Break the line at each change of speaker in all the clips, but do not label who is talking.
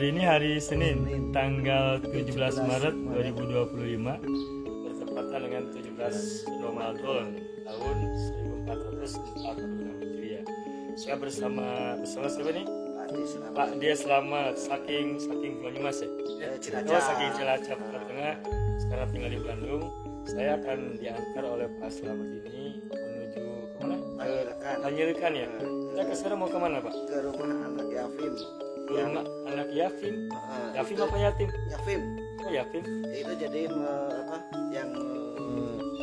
Hari ini hari Senin, tanggal 17 Maret 2025, bertepatan dengan 17 Ramadan tahun 1446 Hijriah. Saya bersama siapa nih? Pak Dia Selamat, saking Banyumas ya? Saking Cilacap, Jawa Tengah. Sekarang tinggal di Bandung. Saya akan diantar oleh Pak Selamat ini menuju kemana? Panjelikan ya. Kita sekarang mau kemana Pak?
Ke rumah anak Yafim.
Rumah anak Yafim. Yafim apa yatim?
Yafim.
Oh Yafim.
Itu jadi yang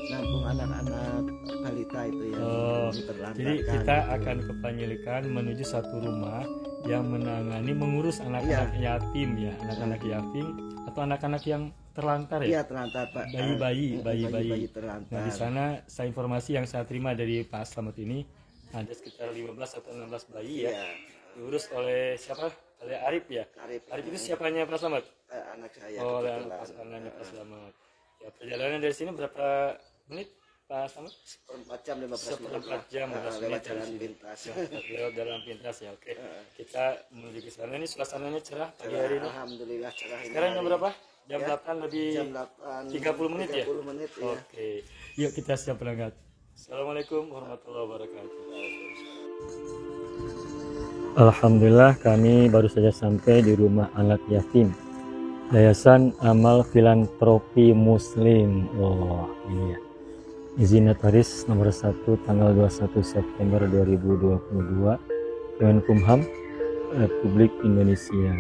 nampung anak-anak balita itu yang diterlantarkan.
Jadi kita akan ke Panjelikan menuju satu rumah yang mengurus anak-anak yatim ya, anak-anak yatim atau anak-anak yang terlantar ya?
Iya, terlantar Pak. Bayi terlantar.
Nah, di sana saya informasi yang saya terima dari Pak Slamet ini ada sekitar 15 atau 16 bayi ya. Diurus oleh siapa? Oleh Arif ya. Arif itu siapanya Pak Slamet?
Anak saya.
Oh, oleh anaknya Pak Slamet. Ya, perjalanan dari sini berapa menit Pak Slamet?
4 jam 15 menit.
4 jam 15 menit
lewat jalan pintas.
Lewat jalan pintas ya. Oke. Kita menuju ke sana. Ini suasananya cerah pagi hari ini.
Alhamdulillah cerah.
Sekarang jam berapa? Jam 8 lebih
jam 8
30 menit ya?
30 menit ya.
Oke. Yuk kita siap berangkat. Assalamualaikum warahmatullahi wabarakatuh. Alhamdulillah kami baru saja sampai di rumah anak yatim Yayasan Amal Filantropi Muslim. Oh ini ya. Izin notaris nomor 1 tanggal 21 September 2022 Kemenkumham Republik Indonesia.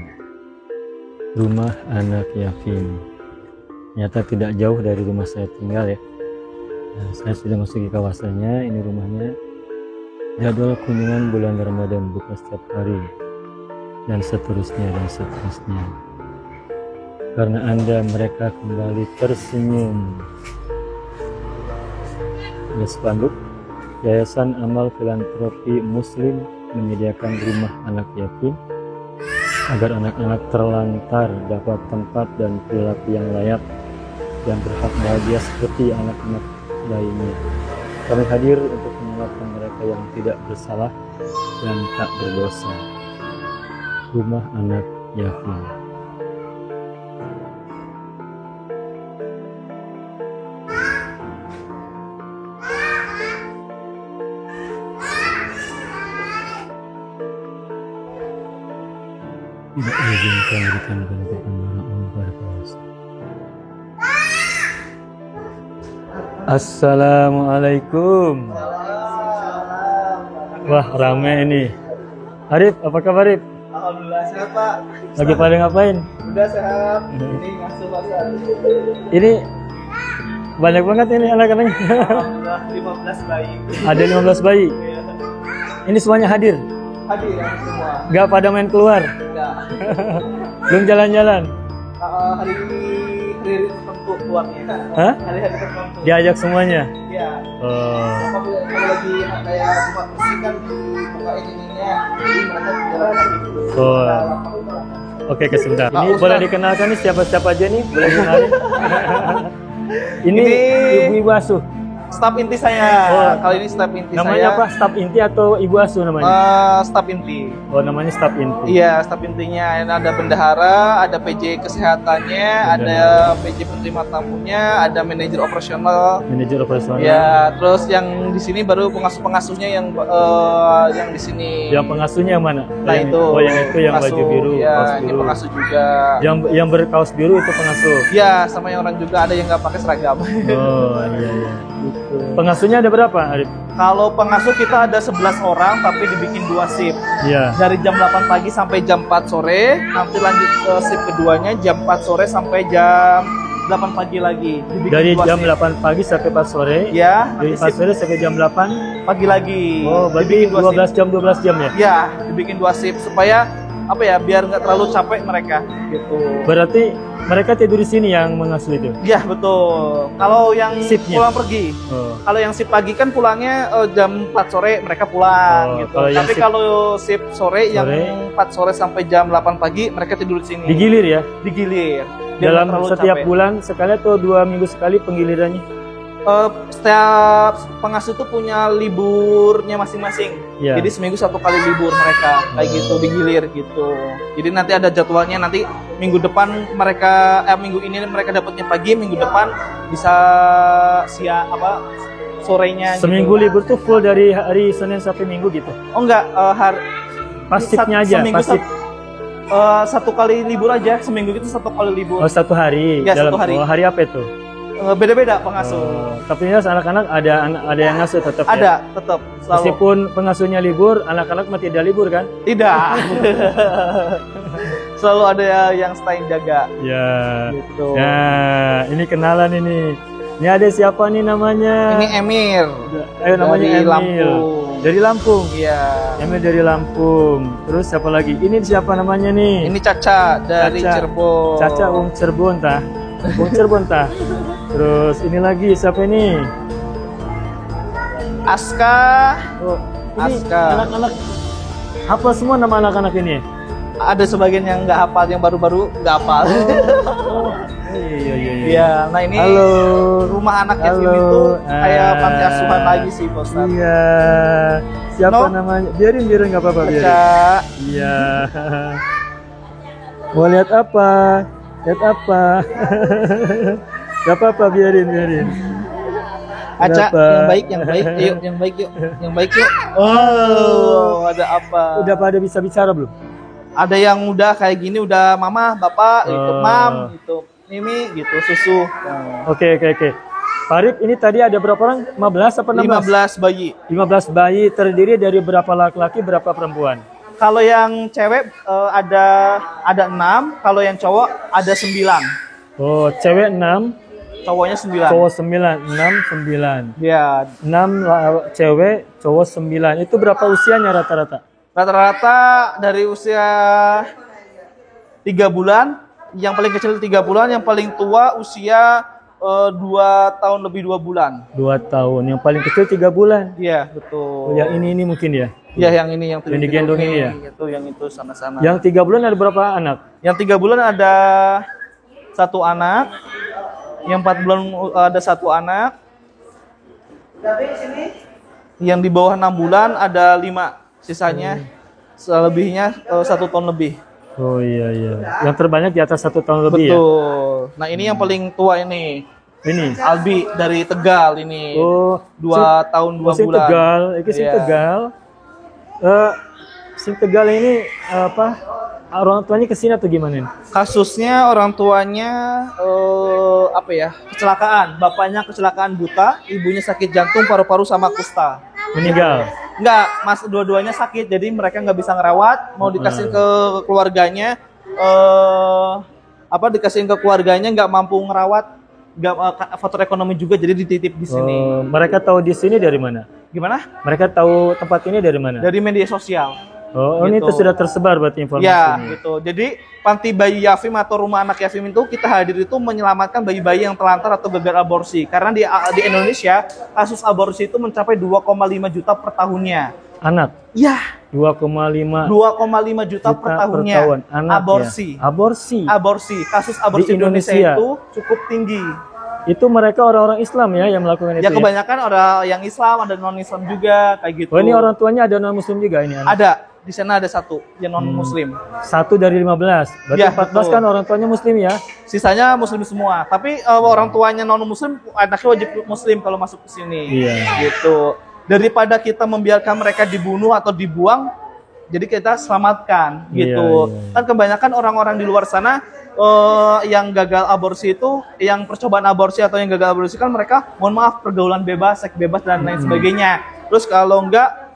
Rumah anak yatim ternyata tidak jauh dari rumah saya tinggal ya. Nah, saya sudah masuk ke kawasannya. Ini rumahnya. Jadwal kunjungan bulan Ramadan buka setiap hari dan seterusnya. Karena Anda mereka kembali tersenyum. Ada spanduk Yayasan Amal Filantropi Muslim menyediakan rumah anak yatim agar anak-anak terlantar dapat tempat dan perilaku yang layak dan berhak bahagia seperti anak-anak lainnya. Kami hadir untuk menyelamatkan mereka yang tidak bersalah dan tak berdosa. Rumah anak yatim. Tidak diizinkan berikan bentukan orang berkuasa. Assalamualaikum. Wah rame ini. Arif, apa kabar Arif?
Alhamdulillah sehat Pak.
Lagi pada ngapain?
Udah sehat. Ini ngasuh pasar.
Ini banyak banget ini anak-anaknya.
Alhamdulillah 15 bayi.
Ada 15 bayi. Ini semuanya hadir.
Hadir ya semua.
Gak pada main keluar.
Enggak.
Belum jalan-jalan.
Hari ini tertentu keluarnya.
Hah?
Hari-hari tertentu.
Diajak semuanya.
Iya.
Oh.
Kalau lagi kayak buka bersih kan dibukain ininya. Jadi mereka jalan lagi dulu.
Oh. Oke, sebentar. Ini boleh dikenalkan nih siapa-siapa aja nih? Boleh dikenalin? Ini ibu-ibu asuh.
Staf inti saya.
Oh.
Kali ini staf inti
Namanya
saya.
apa? Staf inti atau ibu asuh namanya?
Staf inti.
Oh, namanya staf inti.
Iya, staf intinya ada bendahara, ada PJ kesehatannya, ada PJ penerima tamunya, ada manajer operasional.
Manajer operasional.
Ya, terus yang di sini baru pengasuh-pengasuhnya yang di sini.
Yang pengasuhnya yang mana?
Nah
yang
itu.
Oh, yang itu yang
pengasuh.
baju biru.
Ya,
kaos
ini
biru.
pengasuh juga.
Yang berkaos biru itu pengasuh.
Ya, sama yang orang juga ada yang nggak pakai seragam.
Oh, iya. Pengasuhnya ada berapa, Arif?
Kalau pengasuh kita ada 11 orang tapi dibikin 2 shift.
Iya.
Dari jam 8 pagi sampai jam 4 sore, nanti lanjut ke shift keduanya jam 4 sore sampai jam 8 pagi lagi. Dibikin
Dari
2
jam
shift.
8 pagi sampai 4 sore.
Ya,
Dari
nanti
4
shift
sore sampai jam 8
pagi lagi.
Oh, berarti
Dibikin 2 shift.
12 jam ya?
Ya, dibikin 2 shift supaya apa ya, biar nggak terlalu capek mereka gitu.
Berarti mereka tidur di sini yang mengasuh itu?
Ya, betul. Kalau yang
Shiftnya?
pulang pergi.
Oh.
Kalau yang shift pagi kan pulangnya jam 4 sore mereka pulang
Oh,
gitu.
kalau yang
Tapi
shift-
kalau shift sore yang 4 sore sampai jam 8 pagi mereka tidur di sini.
Digilir ya?
Digilir. Biar
Dalam
nggak terlalu
setiap
capek.
bulan sekali atau 2 minggu sekali penggilirannya?
Setiap pengasuh tuh punya liburnya masing-masing.
Iya.
Jadi seminggu 1 kali libur mereka, kayak gitu, digilir gitu. Jadi nanti ada jadwalnya, nanti minggu depan mereka, minggu ini mereka dapatnya pagi, minggu depan bisa siang sorenya.
Seminggu
gitu.
libur tuh full dari hari Senin sampai Minggu gitu.
Oh enggak,
Pasifnya aja,
seminggu
pasif.
1 kali libur aja, seminggu itu 1 kali libur.
Oh, 1 hari.
Ya, 1 hari.
Oh, hari apa itu?
Beda-beda pengasuh.
Oh, tapi ya anak-anak ada yang ngasuh tetap ya?
Ada, tetap selalu.
Meskipun pengasuhnya libur, anak-anak mah tidak libur kan?
Tidak. Selalu ada yang stay jaga.
Ya.
Gitu.
Nah, ini kenalan ini. Ini ada siapa nih namanya?
Ini Emir.
Ayo namanya
dari
Emil.
Lampung.
Dari Lampung.
Iya.
Emil dari Lampung. Terus siapa lagi? Ini siapa namanya nih?
Ini Caca dari
Caca.
Cirebon.
Caca Wong Cirebon tah. Wong Cirebon tah. Terus ini lagi siapa ini?
Aska.
Oh, ini
Aska.
anak-anak apa semua nama anak-anak ini?
Ada sebagian yang nggak hafal, yang baru-baru nggak hafal.
Oh, iya.
Iya. Nah ini
Halo.
rumah anak yatim
Halo.
itu kayak panti asuhan lagi sih, Pak Ustadz.
Iya. Siapa
No?
namanya? Biarin nggak apa-apa biarin.
Caca.
Iya. Mau lihat apa? Lihat apa? Gak apa-apa, biarin.
Aca,
Kenapa?
yang baik, yuk, yang baik yuk. Oh, ada apa?
Udah pada bisa bicara belum?
Ada yang udah kayak gini, udah mama, bapak, gitu,
Oh.
mam, gitu, mimi, gitu, susu.
Oke. Farid, ini tadi ada berapa orang? 15 apa 16?
15 bayi.
15 bayi terdiri dari berapa laki-laki, berapa perempuan?
Kalau yang cewek ada 6, kalau yang cowok ada 9.
Oh, cewek 6,
Cowoknya 9.
cowok 9, 6, 9.
Ya,
6 cewek, cowok 9. Itu berapa usianya rata-rata?
rata-rata dari usia 3 bulan, yang paling kecil 3 bulan, yang paling tua usia 2 tahun lebih 2 bulan.
2 tahun. Yang paling kecil 3 bulan.
Iya,
Oh,
betul.
yang ini mungkin ya?
Ya, yang ini yang
digendong ini ya?
Itu yang itu sana-sana.
Yang 3 bulan ada berapa anak?
Yang 3 bulan ada 1 anak. Yang 4 bulan ada 1 anak. Yang di bawah 6 bulan ada 5. Sisanya selebihnya 1 tahun lebih.
Oh iya. Yang terbanyak di atas 1 tahun lebih ya?
Betul. Nah ini yang paling tua ini.
Ini?
Albi dari Tegal ini.
Oh.
2 tahun 2
sing
bulan.
Tegal. Iki sing
Iya.
Tegal. Sing Tegal ini apa? Orang tuanya kesini atau gimana?
Kasusnya orang tuanya kecelakaan. Bapaknya kecelakaan buta, ibunya sakit jantung, paru-paru sama kusta.
Meninggal.
Enggak, mas dua-duanya sakit, jadi mereka nggak bisa ngerawat. Mau dikasih ke keluarganya, dikasihin ke keluarganya nggak mampu ngerawat, nggak faktor ekonomi juga, jadi dititip di sini.
Oh, mereka tahu di sini dari mana?
Gimana?
Mereka tahu tempat ini dari mana?
Dari media sosial.
Oh, ini
Gitu.
itu sudah tersebar berarti informasi
Ya,
ini.
gitu. Jadi panti bayi yatim atau rumah anak yatim itu kita hadir itu menyelamatkan bayi-bayi yang telantar atau gagal aborsi. Karena di Indonesia kasus aborsi itu mencapai 2,5 juta per tahunnya.
Anak
Ya,
2,5
2,5 juta per tahunnya.
tahun. Anak
Aborsi.
ya? Aborsi.
Kasus aborsi
Di
Indonesia
Indonesia
itu cukup tinggi.
Itu mereka orang-orang Islam ya yang melakukan itu.
Ya kebanyakan orang yang Islam, ada non-Islam juga kayak gitu.
Oh, ini orang tuanya ada non-muslim juga ini anak.
Ada. Di sana ada 1 yang non-muslim.
1 dari 15. Berarti
Ya,
14
betul.
kan orang tuanya muslim ya?
Sisanya muslim semua. Tapi orang tuanya non-muslim, anaknya wajib muslim kalau masuk ke sini.
Iya.
Gitu. Daripada kita membiarkan mereka dibunuh atau dibuang, jadi kita selamatkan gitu.
Iya.
Kan kebanyakan orang-orang di luar sana yang gagal aborsi itu, yang percobaan aborsi atau yang gagal aborsi kan mereka, mohon maaf, pergaulan bebas, seks bebas dan lain sebagainya. Terus kalau enggak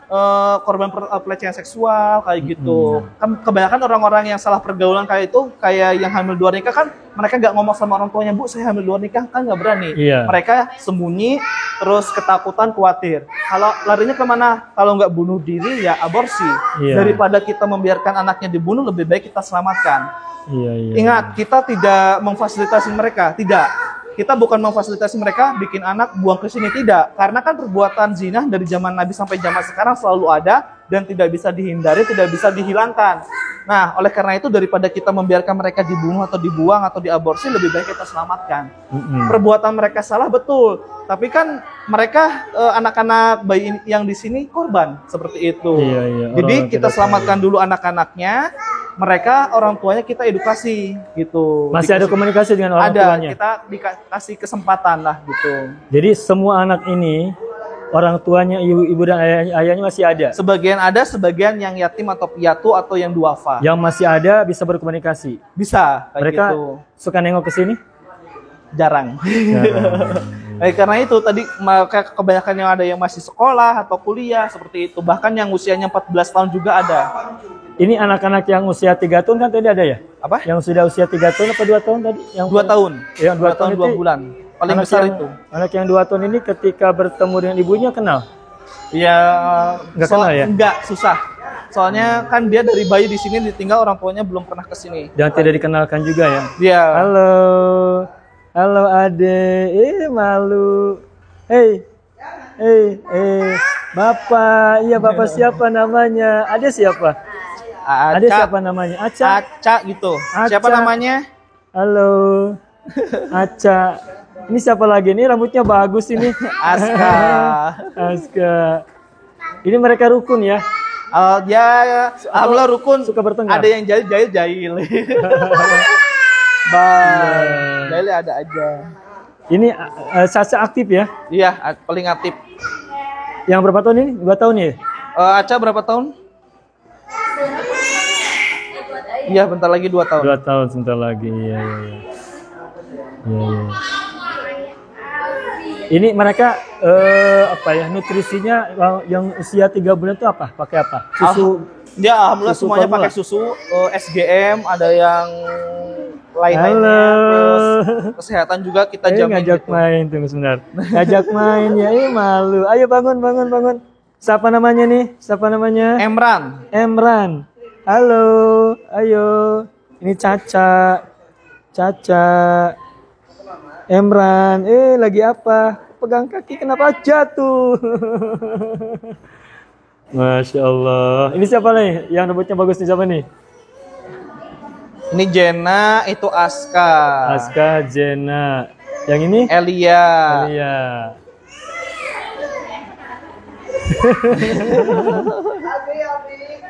korban pelecehan seksual kayak gitu. Kan kebanyakan orang-orang yang salah pergaulan kayak itu, kayak yang hamil 2 nikah kan, mereka nggak ngomong sama orang tuanya, Bu, saya hamil 2 nikah, kan nggak berani.
Iya.
Mereka sembunyi, terus ketakutan, khawatir. Kalau larinya kemana? Kalau nggak bunuh diri, ya aborsi.
Iya.
Daripada kita membiarkan anaknya dibunuh, lebih baik kita selamatkan.
Iya.
Ingat, kita tidak memfasilitasi mereka, tidak. Kita bukan memfasilitasi mereka bikin anak buang ke sini, tidak. Karena kan perbuatan zina dari zaman Nabi sampai zaman sekarang selalu ada dan tidak bisa dihindari, tidak bisa dihilangkan. Nah, oleh karena itu daripada kita membiarkan mereka dibunuh atau dibuang atau diaborsi, lebih baik kita selamatkan. Perbuatan mereka salah betul, tapi kan mereka anak-anak bayi yang di sini korban seperti itu.
Iya.
Jadi
Orang
kita
tidak
selamatkan dulu anak-anaknya, mereka orang tuanya kita edukasi gitu.
Masih ada komunikasi dengan orang tuanya.
Kita dikasih kesempatan lah gitu.
Jadi semua anak ini orang tuanya, ibu dan ayahnya masih ada.
Sebagian ada, sebagian yang yatim atau piatu atau yang duafa.
Yang masih ada bisa berkomunikasi.
Bisa kayak
Mereka
gitu.
suka nengok ke sini?
Jarang.
Jarang.
Karena itu tadi maka kebanyakan yang ada yang masih sekolah atau kuliah seperti itu. Bahkan yang usianya 14 tahun juga ada.
Ini anak-anak yang usia 3 tahun kan tadi ada ya?
Apa?
Yang sudah usia 3 tahun apa 2 tahun tadi? Yang
2 tahun.
Yang 2 tahun
2
itu
bulan. Paling
anak
besar
yang,
itu.
Anak yang 2 tahun ini ketika bertemu dengan ibunya kenal?
Ya,
Nggak kenal ya?
Enggak, susah. Soalnya kan dia dari bayi di sini ditinggal orang tuanya belum pernah ke sini.
Dan tidak dikenalkan juga ya?
Dia.
Halo. Halo Ade. Malu. Hei. Bapak. Iya, Bapak siapa namanya? Ade siapa? Ade siapa namanya? Aca.
Aca gitu.
Aca.
Siapa namanya?
Halo. Aca. Ini siapa lagi? Ini rambutnya bagus ini.
Aska.
Aska. Ini mereka rukun ya?
Dia alhamdulillah rukun.
Suka bertengkar.
Ada yang jahil. Jahil ada aja.
Ini Caca aktif ya?
Iya, paling aktif.
Yang berapa tahun ini? 2 tahun ya?
Aca berapa tahun? Iya, bentar lagi 2 tahun.
2 tahun sebentar lagi. Iya. Ini mereka apa ya, nutrisinya yang usia 3 bulan itu apa? Pakai apa? Susu?
Dia alhamdulillah
susu
semuanya
formula?
pakai susu SGM, ada yang lain-lainnya.
Halo.
Terus kesehatan juga kita jamin
ngajak
gitu.
main, tunggu sebentar. Ngajak main ya, malu. Ayo bangun. Siapa namanya nih? Siapa namanya? Emran. Halo, ayo. Ini Caca. Emran, lagi apa? Pegang kaki kenapa jatuh? Masya Allah. Ini siapa nih? Yang rambutnya bagus nih siapa nih?
Ini Jena, itu Aska.
Aska, Jena. Yang ini?
Elia.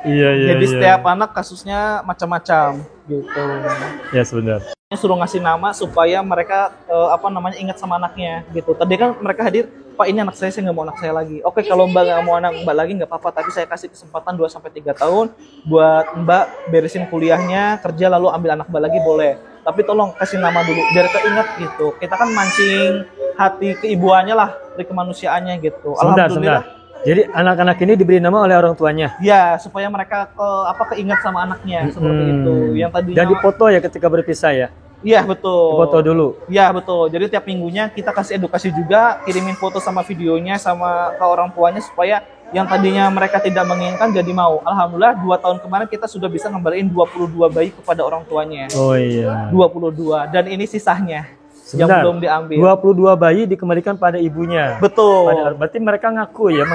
Iya.
Jadi setiap anak kasusnya macam-macam gitu.
Ya sebentar.
Suruh ngasih nama supaya mereka ingat sama anaknya gitu. Tadi kan mereka hadir, Pak ini anak saya nggak mau anak saya lagi. Oke, kalau Mbak nggak mau anak Mbak lagi nggak apa-apa, tapi saya kasih kesempatan 2-3 tahun buat Mbak beresin kuliahnya, kerja lalu ambil anak Mbak lagi boleh. Tapi tolong kasih nama dulu biar keinget gitu. Kita kan mancing hati keibuannya lah, dari kemanusiaannya gitu. Alhamdulillah.
Jadi anak-anak ini diberi nama oleh orang tuanya.
Ya, supaya mereka keinget sama anaknya seperti itu. Yang tadinya
dan dipoto ya ketika berpisah ya.
Iya, betul.
Dipoto dulu.
Iya, betul. Jadi tiap minggunya kita kasih edukasi juga, kirimin foto sama videonya sama ke orang tuanya supaya yang tadinya mereka tidak menginginkan jadi mau. Alhamdulillah 2 tahun kemarin kita sudah bisa ngembaliin 22 bayi kepada orang tuanya.
Oh iya.
22 dan ini sisanya. Yang belum diambil.
22 bayi dikembalikan pada ibunya.
Betul.
Berarti mereka mengakui ya.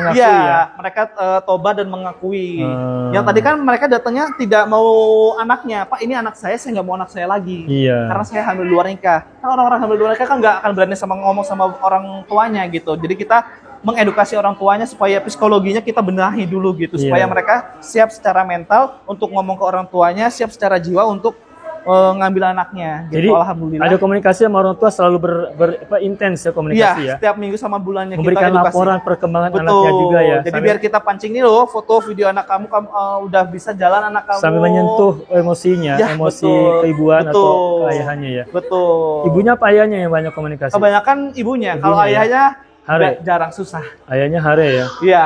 Mereka tobat dan mengakui. Yang tadi kan mereka datangnya tidak mau anaknya. Pak, ini anak saya nggak mau anak saya lagi.
Iya.
Karena saya hamil luar nikah. Kan orang-orang hamil luar nikah kan nggak akan berani ngomong sama orang tuanya gitu. Jadi kita mengedukasi orang tuanya supaya psikologinya kita benahi dulu gitu. Supaya mereka siap secara mental untuk ngomong ke orang tuanya, siap secara jiwa untuk ngambil anaknya gitu.
Jadi
alhamdulillah.
Ada komunikasi sama orang tua selalu intens ya komunikasi ya.
Setiap minggu sama bulannya
memberikan
kita edukasi.
Laporan perkembangan anaknya juga ya.
Jadi biar kita pancing nih loh, foto video anak kamu udah bisa jalan anak kamu.
Sambil menyentuh emosinya, emosi keibuan atau keayahannya ya.
Betul.
Ibunya apa ayahnya yang banyak komunikasi?
Kebanyakan ibunya. Kalau ayahnya jarang, susah.
Ayahnya Hare ya.
Iya.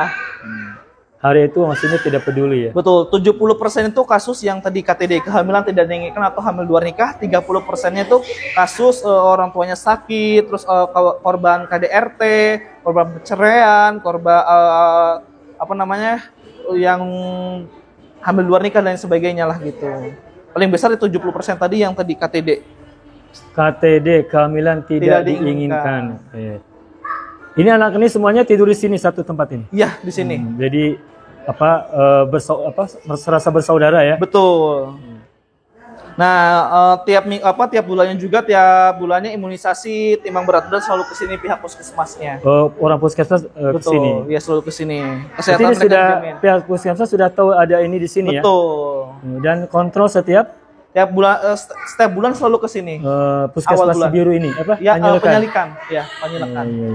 Hari itu maksudnya tidak peduli ya?
Betul, 70% itu kasus yang tadi KTD, kehamilan tidak diinginkan atau hamil luar nikah, 30%-nya itu kasus orang tuanya sakit, terus korban KDRT, korban perceraian, korban yang hamil luar nikah dan sebagainya lah gitu. Paling besar itu 70% tadi yang tadi KTD.
KTD, kehamilan tidak diinginkan. Ini anak ini semuanya tidur di sini satu tempat ini?
Iya, di sini.
Jadi serasa bersaudara ya.
Betul. Nah, tiap bulannya juga, tiap bulannya imunisasi timbang berat badan selalu ke sini pihak puskesmasnya.
Orang puskesmas ke sini.
Betul, ya selalu ke sini.
Jadi
Kesehatan
ini
mereka
sudah
dijamin.
pihak puskesmas sudah tahu ada ini di sini ya.
Betul.
Dan kontrol setiap
Setiap bulan selalu ke sini.
puskesmas
bulan.
biru ini apa?
Ya,
Penyelekan.
penyelikan. Ya, penyelikan.
Iya.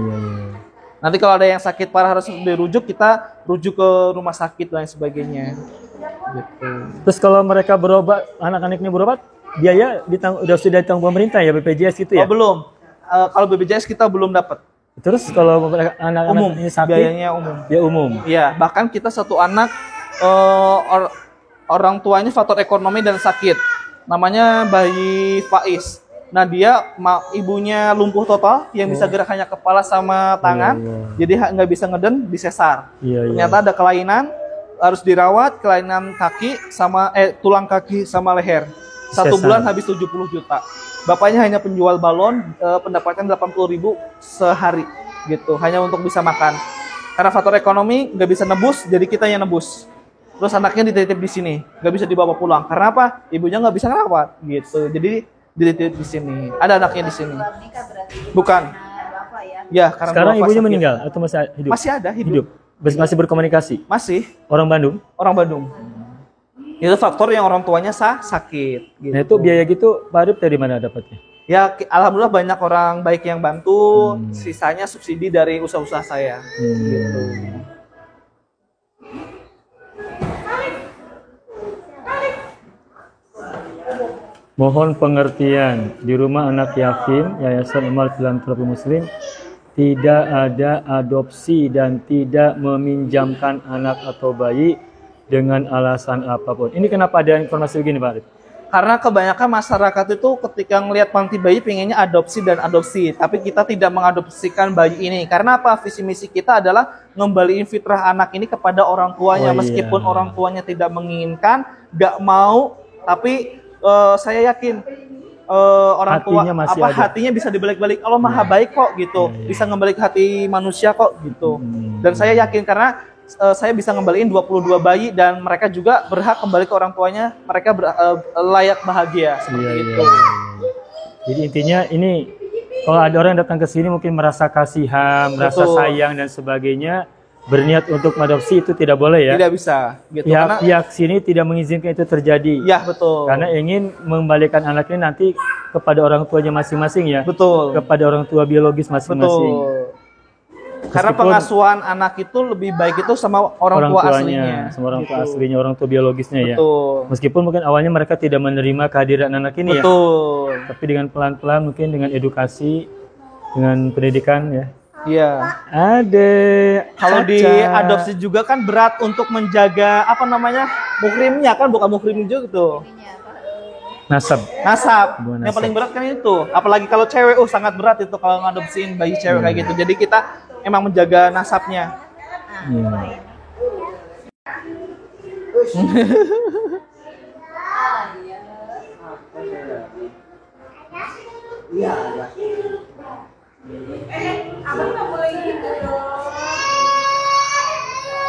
Nanti kalau ada yang sakit parah harus dirujuk, kita rujuk ke rumah sakit dan sebagainya. Gitu.
Terus kalau mereka berobat, anak-anak ini berobat, biaya sudah ditanggung pemerintah ya, BPJS gitu ya?
Oh, belum. Kalau BPJS kita belum dapat.
Terus kalau anak-anak
Umum,
ini sakit,
biayanya umum.
ya umum.
Iya, bahkan kita satu anak orang tuanya faktor ekonomi dan sakit. Namanya bayi Faiz. Nah, dia ibunya lumpuh total, yang bisa gerak hanya kepala sama tangan. Jadi nggak bisa ngeden, disesar. Ternyata ada kelainan, harus dirawat, kelainan kaki sama tulang kaki sama leher. Satu bulan habis 70 juta. Bapaknya hanya penjual balon, pendapatan 80.000 sehari gitu, hanya untuk bisa makan. Karena faktor ekonomi nggak bisa nebus, jadi kita yang nebus. Terus anaknya dititip di sini, nggak bisa dibawa pulang. Karena apa? Ibunya nggak bisa ngerawat gitu. Jadi dititip di sini. Ada anaknya di sini. Bukan. Ya, karena
sekarang ibunya
sakit.
meninggal atau masih hidup?
Masih ada hidup.
Masih berkomunikasi?
Masih.
Orang Bandung?
Orang Bandung. Itu faktor yang orang tuanya sakit. Gitu.
Nah itu biaya gitu, Pak Arif dari mana dapatnya?
Ya, alhamdulillah banyak orang baik yang bantu. Sisanya subsidi dari usaha-usaha saya. Gitu.
Mohon pengertian, di rumah anak yatim Yayasan Amal Filantropi Muslim tidak ada adopsi dan tidak meminjamkan anak atau bayi dengan alasan apapun. Ini kenapa ada informasi begini, Pak Arif?
Karena kebanyakan masyarakat itu ketika ngelihat panti bayi pengennya adopsi dan adopsi, tapi kita tidak mengadopsikan bayi ini. Karena apa? Visi misi kita adalah ngembaliin fitrah anak ini kepada orang tuanya, meskipun orang tuanya tidak menginginkan, nggak mau, tapi saya yakin orang tua hatinya bisa dibalik-balik. Allah maha baik kok gitu, bisa ngembalik hati manusia kok gitu. Dan saya yakin karena saya bisa ngembaliin 22 bayi dan mereka juga berhak kembali ke orang tuanya. Mereka layak bahagia seperti itu.
Jadi intinya ini kalau ada orang yang datang ke sini mungkin merasa kasihan, merasa sayang dan sebagainya, berniat untuk mengadopsi itu tidak boleh ya?
Tidak bisa. Gitu.
Pihak sini tidak mengizinkan itu terjadi.
Ya betul.
Karena ingin mengembalikan anaknya nanti kepada orang tuanya masing-masing ya.
Betul.
Kepada orang tua biologis masing-masing.
Betul. Karena pengasuhan anak itu lebih baik itu sama orang tua aslinya.
Sama orang tua aslinya, orang tua biologisnya ya.
Betul.
Meskipun mungkin awalnya mereka tidak menerima kehadiran anak ini ya.
Betul.
Tapi dengan pelan-pelan mungkin dengan edukasi, dengan pendidikan ya.
Iya.
Ada.
Kalau diadopsi juga kan berat untuk menjaga mukrimnya kan, bukan mukrim juga tuh.
Nasab.
Yang paling berat kan itu. Apalagi kalau cewek, sangat berat itu kalau ngadopsiin bayi cewek kayak gitu. Jadi kita emang menjaga nasabnya.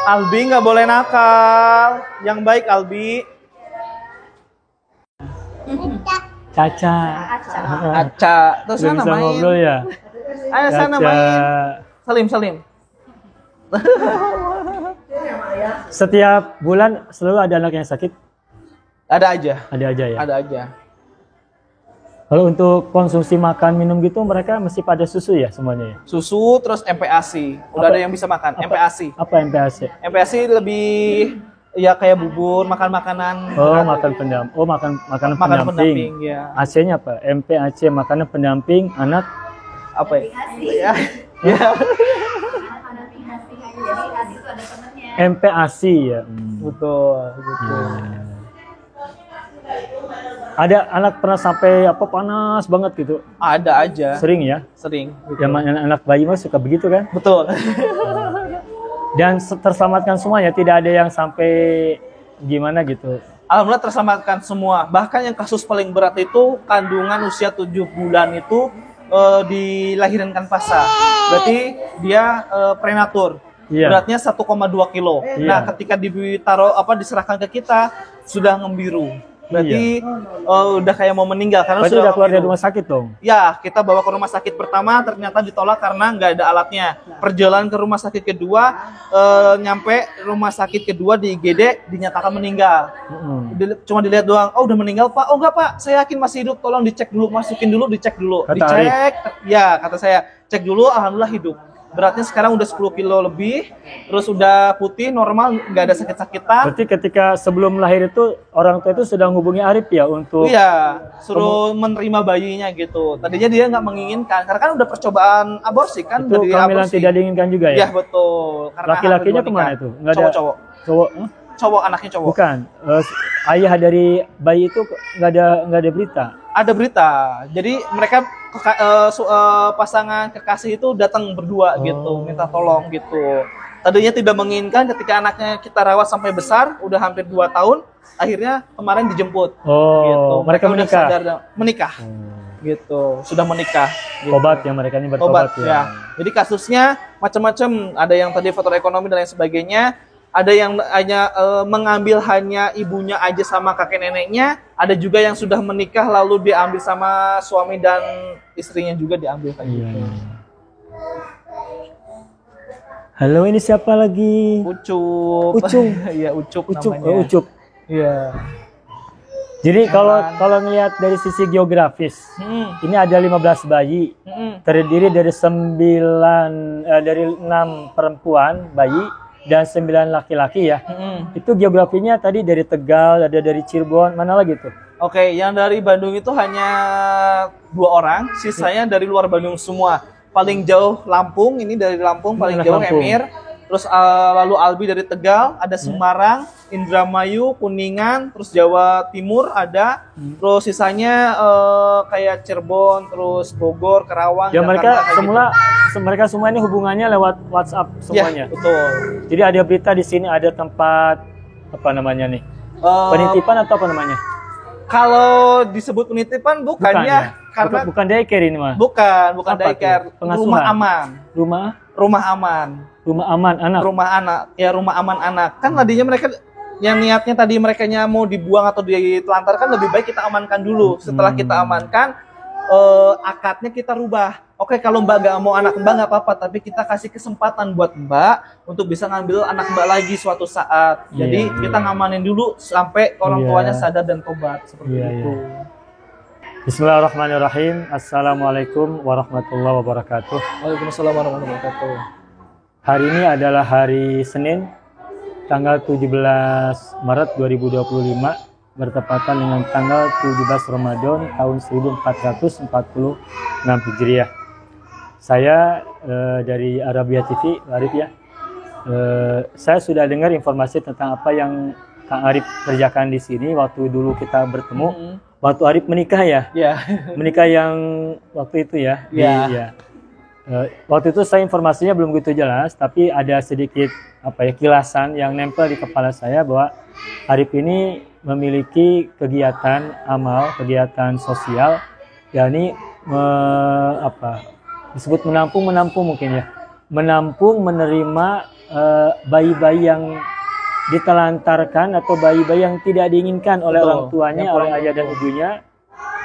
Albi nggak boleh nakal. Yang baik Albi.
Caca.
Aca. Terus sana
bisa
main.
ngobrol ya.
Ayo sana main. Salim.
Setiap bulan selalu ada anak yang sakit?
Ada aja
ya?
Ada aja.
Kalau untuk konsumsi makan minum gitu mereka mesti pada susu ya semuanya ya?
Susu terus MPASI. Udah ada yang bisa makan. MPASI.
Apa MPASI?
MPASI lebih ya kayak bubur, makan makanan.
Makanan pendamping.
Ya.
AC-nya apa? MPAC, makanan pendamping anak
apa ya? Ya.
MPASI ya.
Betul.
Ada anak pernah sampai panas banget gitu?
Ada aja.
Sering ya?
Sering.
Gitu. Yang anak bayi mah suka begitu kan?
Betul.
Dan terselamatkan semuanya, tidak ada yang sampai gimana gitu?
Alhamdulillah terselamatkan semua. Bahkan yang kasus paling berat itu kandungan usia 7 bulan itu dilahirkan pasca. Berarti dia prenatur.
Iya.
beratnya 1,2 kilo.
Iya.
Nah, ketika ditaruh diserahkan ke kita sudah ngembiru. Berarti udah kayak mau meninggal karena
Berarti
sudah
udah keluar dari
ngembiru.
rumah sakit dong.
Ya, kita bawa ke rumah sakit pertama, ternyata ditolak karena nggak ada alatnya. Perjalanan ke rumah sakit kedua, nyampe rumah sakit kedua di IGD dinyatakan meninggal. Cuma dilihat doang, oh udah meninggal Pak, oh enggak Pak, saya yakin masih hidup, tolong dicek dulu, masukin dulu, dicek dulu.
Kata
Dicek, ya kata saya, cek dulu, alhamdulillah hidup. Beratnya sekarang udah 10 kilo lebih, terus udah putih, normal, nggak ada sakit-sakitan.
Berarti ketika sebelum lahir itu orang tua itu sudah menghubungi Arif ya untuk
Iya, suruh menerima bayinya gitu. Tadinya dia nggak menginginkan, karena kan udah percobaan aborsi kan,
itu
dari
kehamilan
aborsi.
tidak diinginkan juga ya?
Iya betul. Karena
Laki-lakinya
anak
kemana
nikah.
itu? Nggak ada
Cowok-cowok.
cowok?
Cowok, anaknya cowok.
Bukan. Ayah dari bayi itu nggak ada berita.
Ada berita. Jadi mereka pasangan kekasih itu datang berdua gitu, minta tolong gitu. Tadinya tidak menginginkan, ketika anaknya kita rawat sampai besar, udah hampir 2 tahun, akhirnya kemarin dijemput.
Oh,
Gitu.
mereka
udah
menikah.
sadar, menikah. Gitu, sudah menikah. Gitu.
Obat yang mereka ini bertobat
Obat ya. Jadi kasusnya macam-macam, ada yang tadi faktor ekonomi dan lain sebagainya, ada yang hanya mengambil hanya ibunya aja sama kakek neneknya, ada juga yang sudah menikah lalu diambil sama suami dan istrinya juga diambil kayak
Iya.
gitu.
Halo, ini siapa lagi?
Ucup.
Ucup.
Iya, Ucup
Ucup.
namanya.
Oh, Ucup.
Iya.
Jadi kalau ngelihat dari sisi geografis, ini ada 15 bayi, terdiri dari 6 perempuan bayi dan 9 laki-laki ya. Itu geografinya tadi dari Tegal, ada dari Cirebon, mana lagi tuh?
Oke, yang dari Bandung itu hanya 2 orang, sisanya dari luar Bandung semua. Paling jauh Lampung, ini dari Lampung, paling
Anak
jauh
Lampung.
Emir. Terus lalu Albi dari Tegal, ada Semarang, Indramayu, Kuningan, terus Jawa Timur ada. Terus sisanya kayak Cirebon, terus Bogor, Karawang,
Ya mereka
kayak
semula mereka semua ini hubungannya lewat WhatsApp
gitu.
semuanya.
Ya, betul.
Jadi ada berita di sini, ada tempat apa namanya nih? Penitipan atau apa namanya?
Kalau disebut penitipan bukan ya, karena
bukan daycare ini mah.
bukan
Apa
daycare,
tuh? Pengasuhan?
rumah aman. Rumah aman.
Rumah aman anak.
Rumah anak, ya rumah aman anak. Kan tadinya mereka yang niatnya tadi mereka mau dibuang atau ditelantarkan, lebih baik kita amankan dulu. Setelah kita amankan, akadnya kita rubah. Oke, kalau Mbak gak mau anak Mbak nggak apa-apa, tapi kita kasih kesempatan buat Mbak untuk bisa ngambil anak Mbak lagi suatu saat. Jadi
Iya,
kita ngamanin dulu sampai orang
Iya.
tuanya sadar dan tobat seperti
Iya,
itu.
Bismillahirrahmanirrahim. Assalamualaikum warahmatullahi wabarakatuh.
Waalaikumsalam warahmatullahi wabarakatuh.
Hari ini adalah hari Senin, tanggal 17 Maret 2025, bertepatan dengan tanggal 17 Ramadan tahun 1446 Hijriah. Saya dari Arabia TV, Arif ya. Saya sudah dengar informasi tentang apa yang Kang Arif kerjakan di sini waktu dulu kita bertemu. Waktu Arif menikah ya?
Ya.
Menikah yang waktu itu ya?
Ya.
Iya. Waktu itu saya informasinya belum begitu jelas, tapi ada sedikit kilasan yang nempel di kepala saya bahwa Arif ini memiliki kegiatan amal, kegiatan sosial, yakni disebut menampung mungkin ya, menampung, menerima bayi-bayi yang ditelantarkan atau bayi-bayi yang tidak diinginkan oleh
Betul.
orang tuanya,
Yang
oleh ayah dan ibunya,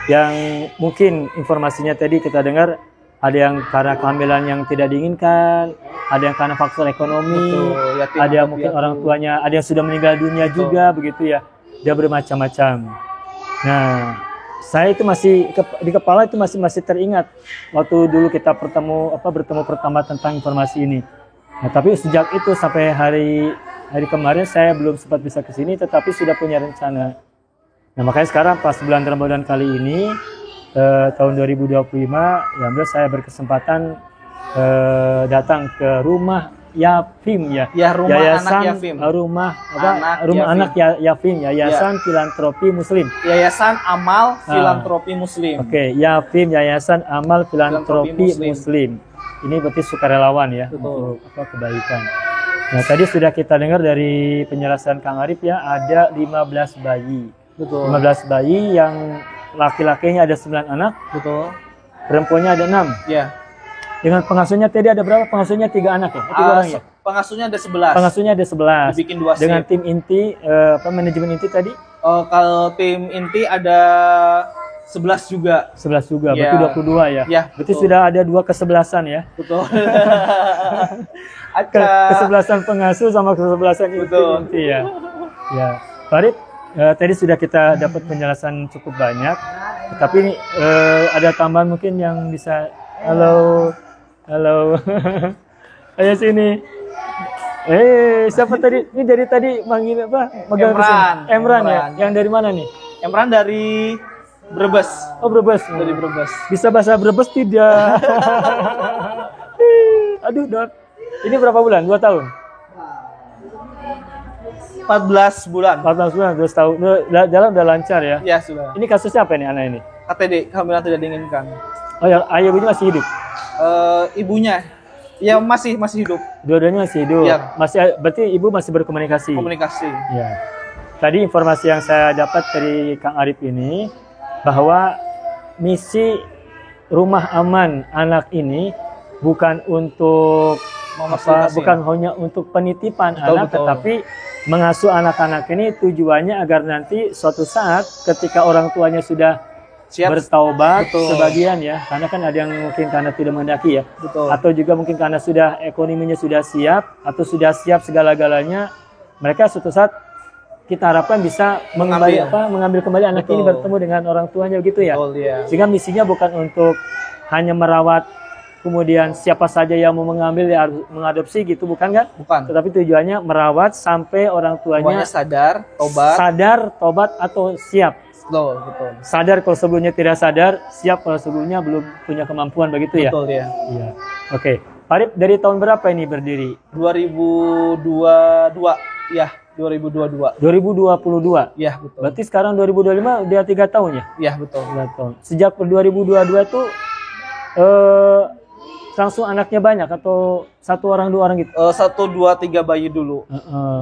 yang mungkin informasinya tadi kita dengar ada yang karena kehamilan yang tidak diinginkan, ada yang karena faktor ekonomi,
Betul, yatim
ada yang
atau
mungkin
piatu.
orang tuanya, ada yang sudah meninggal dunia juga begitu ya. Dia bermacam-macam. Nah, saya itu masih di kepala itu masih teringat waktu dulu kita bertemu pertama tentang informasi ini. Nah, tapi sejak itu sampai hari kemarin saya belum sempat bisa ke sini, tetapi sudah punya rencana. Nah, makanya sekarang pas bulan Ramadan kali ini tahun 2025, ya alhamdulillah saya berkesempatan datang ke rumah Yafim ya.
Ya, rumah
Yayasan
anak Yafim.
Rumah
Anak
anak Yafim, Yayasan Filantropi Muslim.
Yayasan Amal Filantropi Muslim.
Oke, Yafim, Yayasan Amal Filantropi
Filantropi
Muslim. Ini berarti sukarelawan ya,
Betul.
untuk kebaikan. Nah, tadi sudah kita dengar dari penjelasan Kang Arif ya, ada 15 bayi.
Betul.
15 bayi yang laki-lakinya ada 9 anak,
Betul.
perempuannya ada 6.
Ya.
Dengan pengasuhnya tadi ada berapa? Pengasuhnya 3 anak ya? 3 orang ya?
Pengasuhnya ada 11.
Pengasuhnya ada 11.
Dibikin 2
Dengan
shift.
tim inti, manajemen inti tadi?
Kalau tim inti ada 11 juga.
11 juga,
Ya.
berarti 22 ya?
Ya,
Berarti
betul.
sudah ada 2 kesebelasan ya?
Betul.
Kesebelasan pengasuh sama kesebelasan
Betul.
inti ya. Ya, Farid, tadi sudah kita dapat penjelasan cukup banyak. Tapi ada tambahan mungkin yang bisa. Halo, halo. Ayo sini. Siapa tadi? Ini dari tadi manggil apa? Megang
Emran.
kesini. Emran ya.
Emran.
Yang dari mana nih?
Emran dari Brebes.
Oh, Brebes.
Dari Brebes.
Bisa bahasa Brebes tidak? Aduh, Dot. Ini berapa bulan? 2 tahun?
14 bulan.
14 bulan, 2 tahun. Jalan udah lancar ya?
Ya, sudah.
Ini kasusnya apa nih anak ini?
KTD, kehamilan tidak diinginkan.
Oh ya, ayah ini masih hidup?
Ibunya ya masih hidup.
Dua-duanya masih hidup?
Iya.
Berarti ibu masih berkomunikasi?
Komunikasi.
Ya. Tadi informasi yang saya dapat dari Kang Arif ini, bahwa misi Rumah Aman Anak ini bukan untuk bukan hanya untuk penitipan anak,
betul.
tetapi mengasuh anak-anak ini tujuannya agar nanti suatu saat ketika orang tuanya sudah
Siap.
bertaubat,
Betul.
sebagian ya, karena kan ada yang mungkin karena tidak mendaki ya,
Betul.
atau juga mungkin karena sudah ekonominya sudah siap atau sudah siap segala-galanya, mereka suatu saat kita harapkan bisa mengambil kembali anak ini
Betul.
bertemu dengan orang tuanya begitu ya.
Betul, ya.
Sehingga misinya bukan untuk hanya merawat, kemudian siapa saja yang mau mengambil ya harus mengadopsi gitu, bukan kan?
Bukan.
Tetapi tujuannya merawat sampai orang tuanya
Semuanya sadar, tobat.
atau siap.
Betul.
Sadar kalau sebelumnya tidak sadar, siap kalau sebelumnya belum punya kemampuan begitu ya.
Betul ya.
Iya. Oke. Arif, dari tahun berapa ini berdiri?
2022. Ya, 2022.
2022.
Ya, betul.
Berarti sekarang 2025 udah 3 tahun ya?
Ya, betul.
3 tahun. Sejak 2022 tuh langsung anaknya banyak atau 1 orang 2 orang gitu?
1, 2, 3 bayi dulu.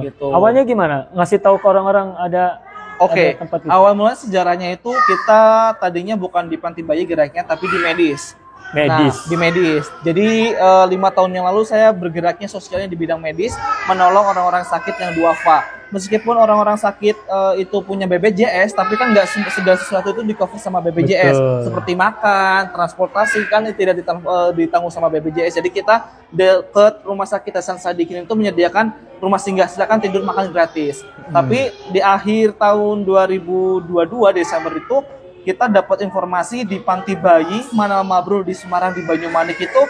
Gitu.
Awalnya gimana? Ngasih tahu ke orang-orang ada
Oke,
tempat itu?
awal mulanya sejarahnya itu kita tadinya bukan di panti bayi geraknya, tapi di medis.
Medis.
Nah, di medis. Jadi 5 tahun yang lalu saya bergeraknya sosialnya di bidang medis, menolong orang-orang sakit yang duafa. Meskipun orang-orang sakit itu punya BPJS, tapi kan nggak segala sesuatu itu di cover sama BPJS.
Betul.
Seperti makan, transportasi kan tidak ditanggung sama BPJS. Jadi kita dekat rumah sakit Hasan Sadikin itu menyediakan rumah singgah, silakan tidur makan gratis. Tapi di akhir tahun 2022 Desember itu kita dapat informasi di panti bayi Manal Mabrur di Semarang di Banyumanik itu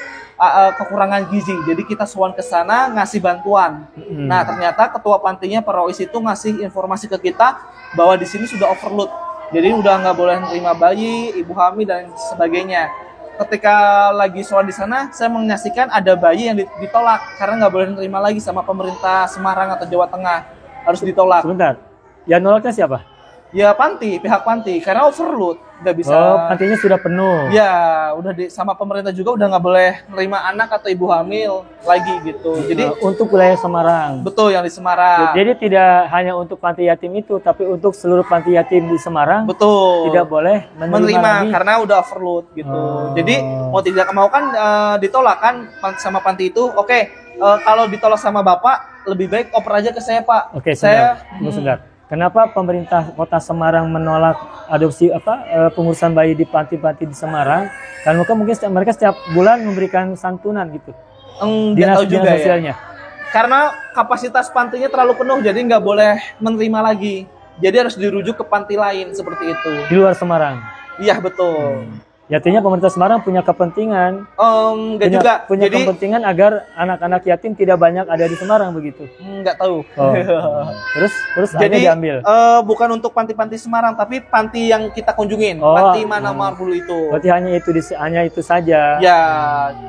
kekurangan gizi. Jadi kita sowan ke sana ngasih bantuan. Nah, ternyata ketua pantinya Pak Rois itu ngasih informasi ke kita bahwa di sini sudah overload. Jadi udah nggak boleh nerima bayi, ibu hamil dan sebagainya. Ketika lagi sowan di sana, saya menyaksikan ada bayi yang ditolak karena nggak boleh nerima lagi sama pemerintah Semarang atau Jawa Tengah. Harus ditolak.
Sebentar. Yang nolaknya siapa?
Ya panti, pihak panti, karena overload, nggak bisa.
Oh, pantinya sudah penuh.
Ya, udah sama pemerintah juga udah nggak boleh nerima anak atau ibu hamil lagi gitu. Jadi
untuk wilayah Semarang.
betul yang di Semarang.
Jadi tidak hanya untuk panti yatim itu, tapi untuk seluruh panti yatim di Semarang
Betul.
tidak boleh menerima lagi.
karena udah overload gitu.
Oh.
Jadi mau tidak mau kan ditolak kan sama panti itu. Oke, kalau ditolak sama bapak lebih baik oper aja ke saya Pak.
Oke,
saya
sebentar. Kenapa pemerintah Kota Semarang menolak adopsi pengurusan bayi di panti-panti di Semarang? Karena mungkin mereka setiap bulan memberikan santunan gitu.
Nggak tahu juga ya.
Sosialnya.
Karena kapasitas pantinya terlalu penuh, jadi nggak boleh menerima lagi. Jadi harus dirujuk ke panti lain seperti itu.
Di luar Semarang.
Iya betul.
Ya, artinya pemerintah Semarang punya kepentingan.
Nggak juga.
Punya
Jadi
kepentingan agar anak-anak yatim tidak banyak ada di Semarang begitu.
nggak tahu.
Oh. Terus
Jadi
diambil.
bukan untuk panti-panti Semarang, tapi panti yang kita kunjungin,
Oh.
panti Manal Mabrur itu.
Berarti hanya itu saja.
Ya,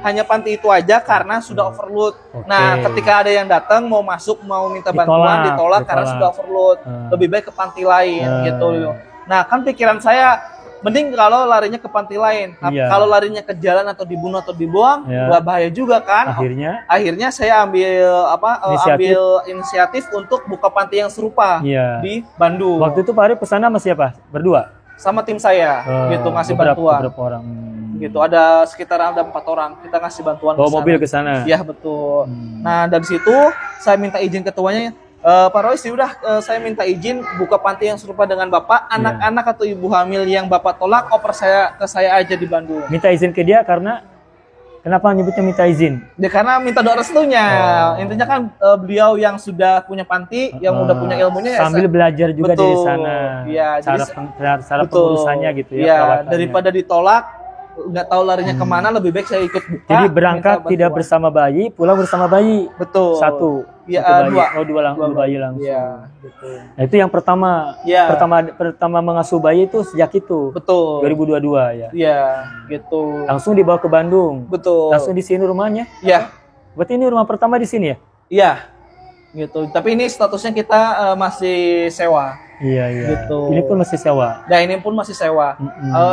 hanya panti itu aja karena sudah overload.
Oke.
Nah, ketika ada yang datang mau masuk, mau minta bantuan, ditolak karena sudah overload. Lebih baik ke panti lain gitu. Nah, kan pikiran saya mending kalau larinya ke panti lain.
Iya.
Kalau larinya ke jalan atau dibunuh atau dibuang,
Iya.
nggak bahaya juga kan? Akhirnya saya ambil inisiatif untuk buka panti yang serupa di Bandung.
Waktu itu Pak Arif kesana sama siapa? Berdua?
Sama tim saya gitu ngasih bantuan.
Beberapa orang.
Gitu. Ada sekitar ada 4 orang. Kita ngasih bantuan
Bawa
ke sana.
mobil ke sana.
Iya, betul. Nah, dari situ saya minta izin ketuanya, Pak Rois, udah saya minta izin buka panti yang serupa dengan Bapak. Anak-anak atau ibu hamil yang Bapak tolak, oper ke saya aja di Bandung.
Minta izin ke dia karena kenapa nyebutnya minta izin?
Ya karena minta doa restunya. Intinya kan beliau yang sudah punya panti, yang udah punya ilmunya
sambil belajar juga
betul.
dari sana.
Ya,
cara pengurusannya gitu ya.
Ya, daripada ditolak, nggak tahu larinya kemana, lebih baik saya ikut buka.
Jadi berangkat tidak bersama bayi, pulang bersama bayi.
Betul.
Satu.
Ya,
dua bayi langsung.
Iya, betul.
Nah, itu yang pertama.
Ya.
Pertama mengasuh bayi itu sejak itu.
Betul.
2022 ya.
Iya, gitu.
Langsung dibawa ke Bandung.
Betul.
Langsung di sini rumahnya.
Iya.
Berarti ini rumah pertama di sini ya?
Iya. Gitu. Tapi ini statusnya kita masih sewa.
Iya.
Gitu.
Ini pun masih sewa.
Nah, ini pun masih sewa.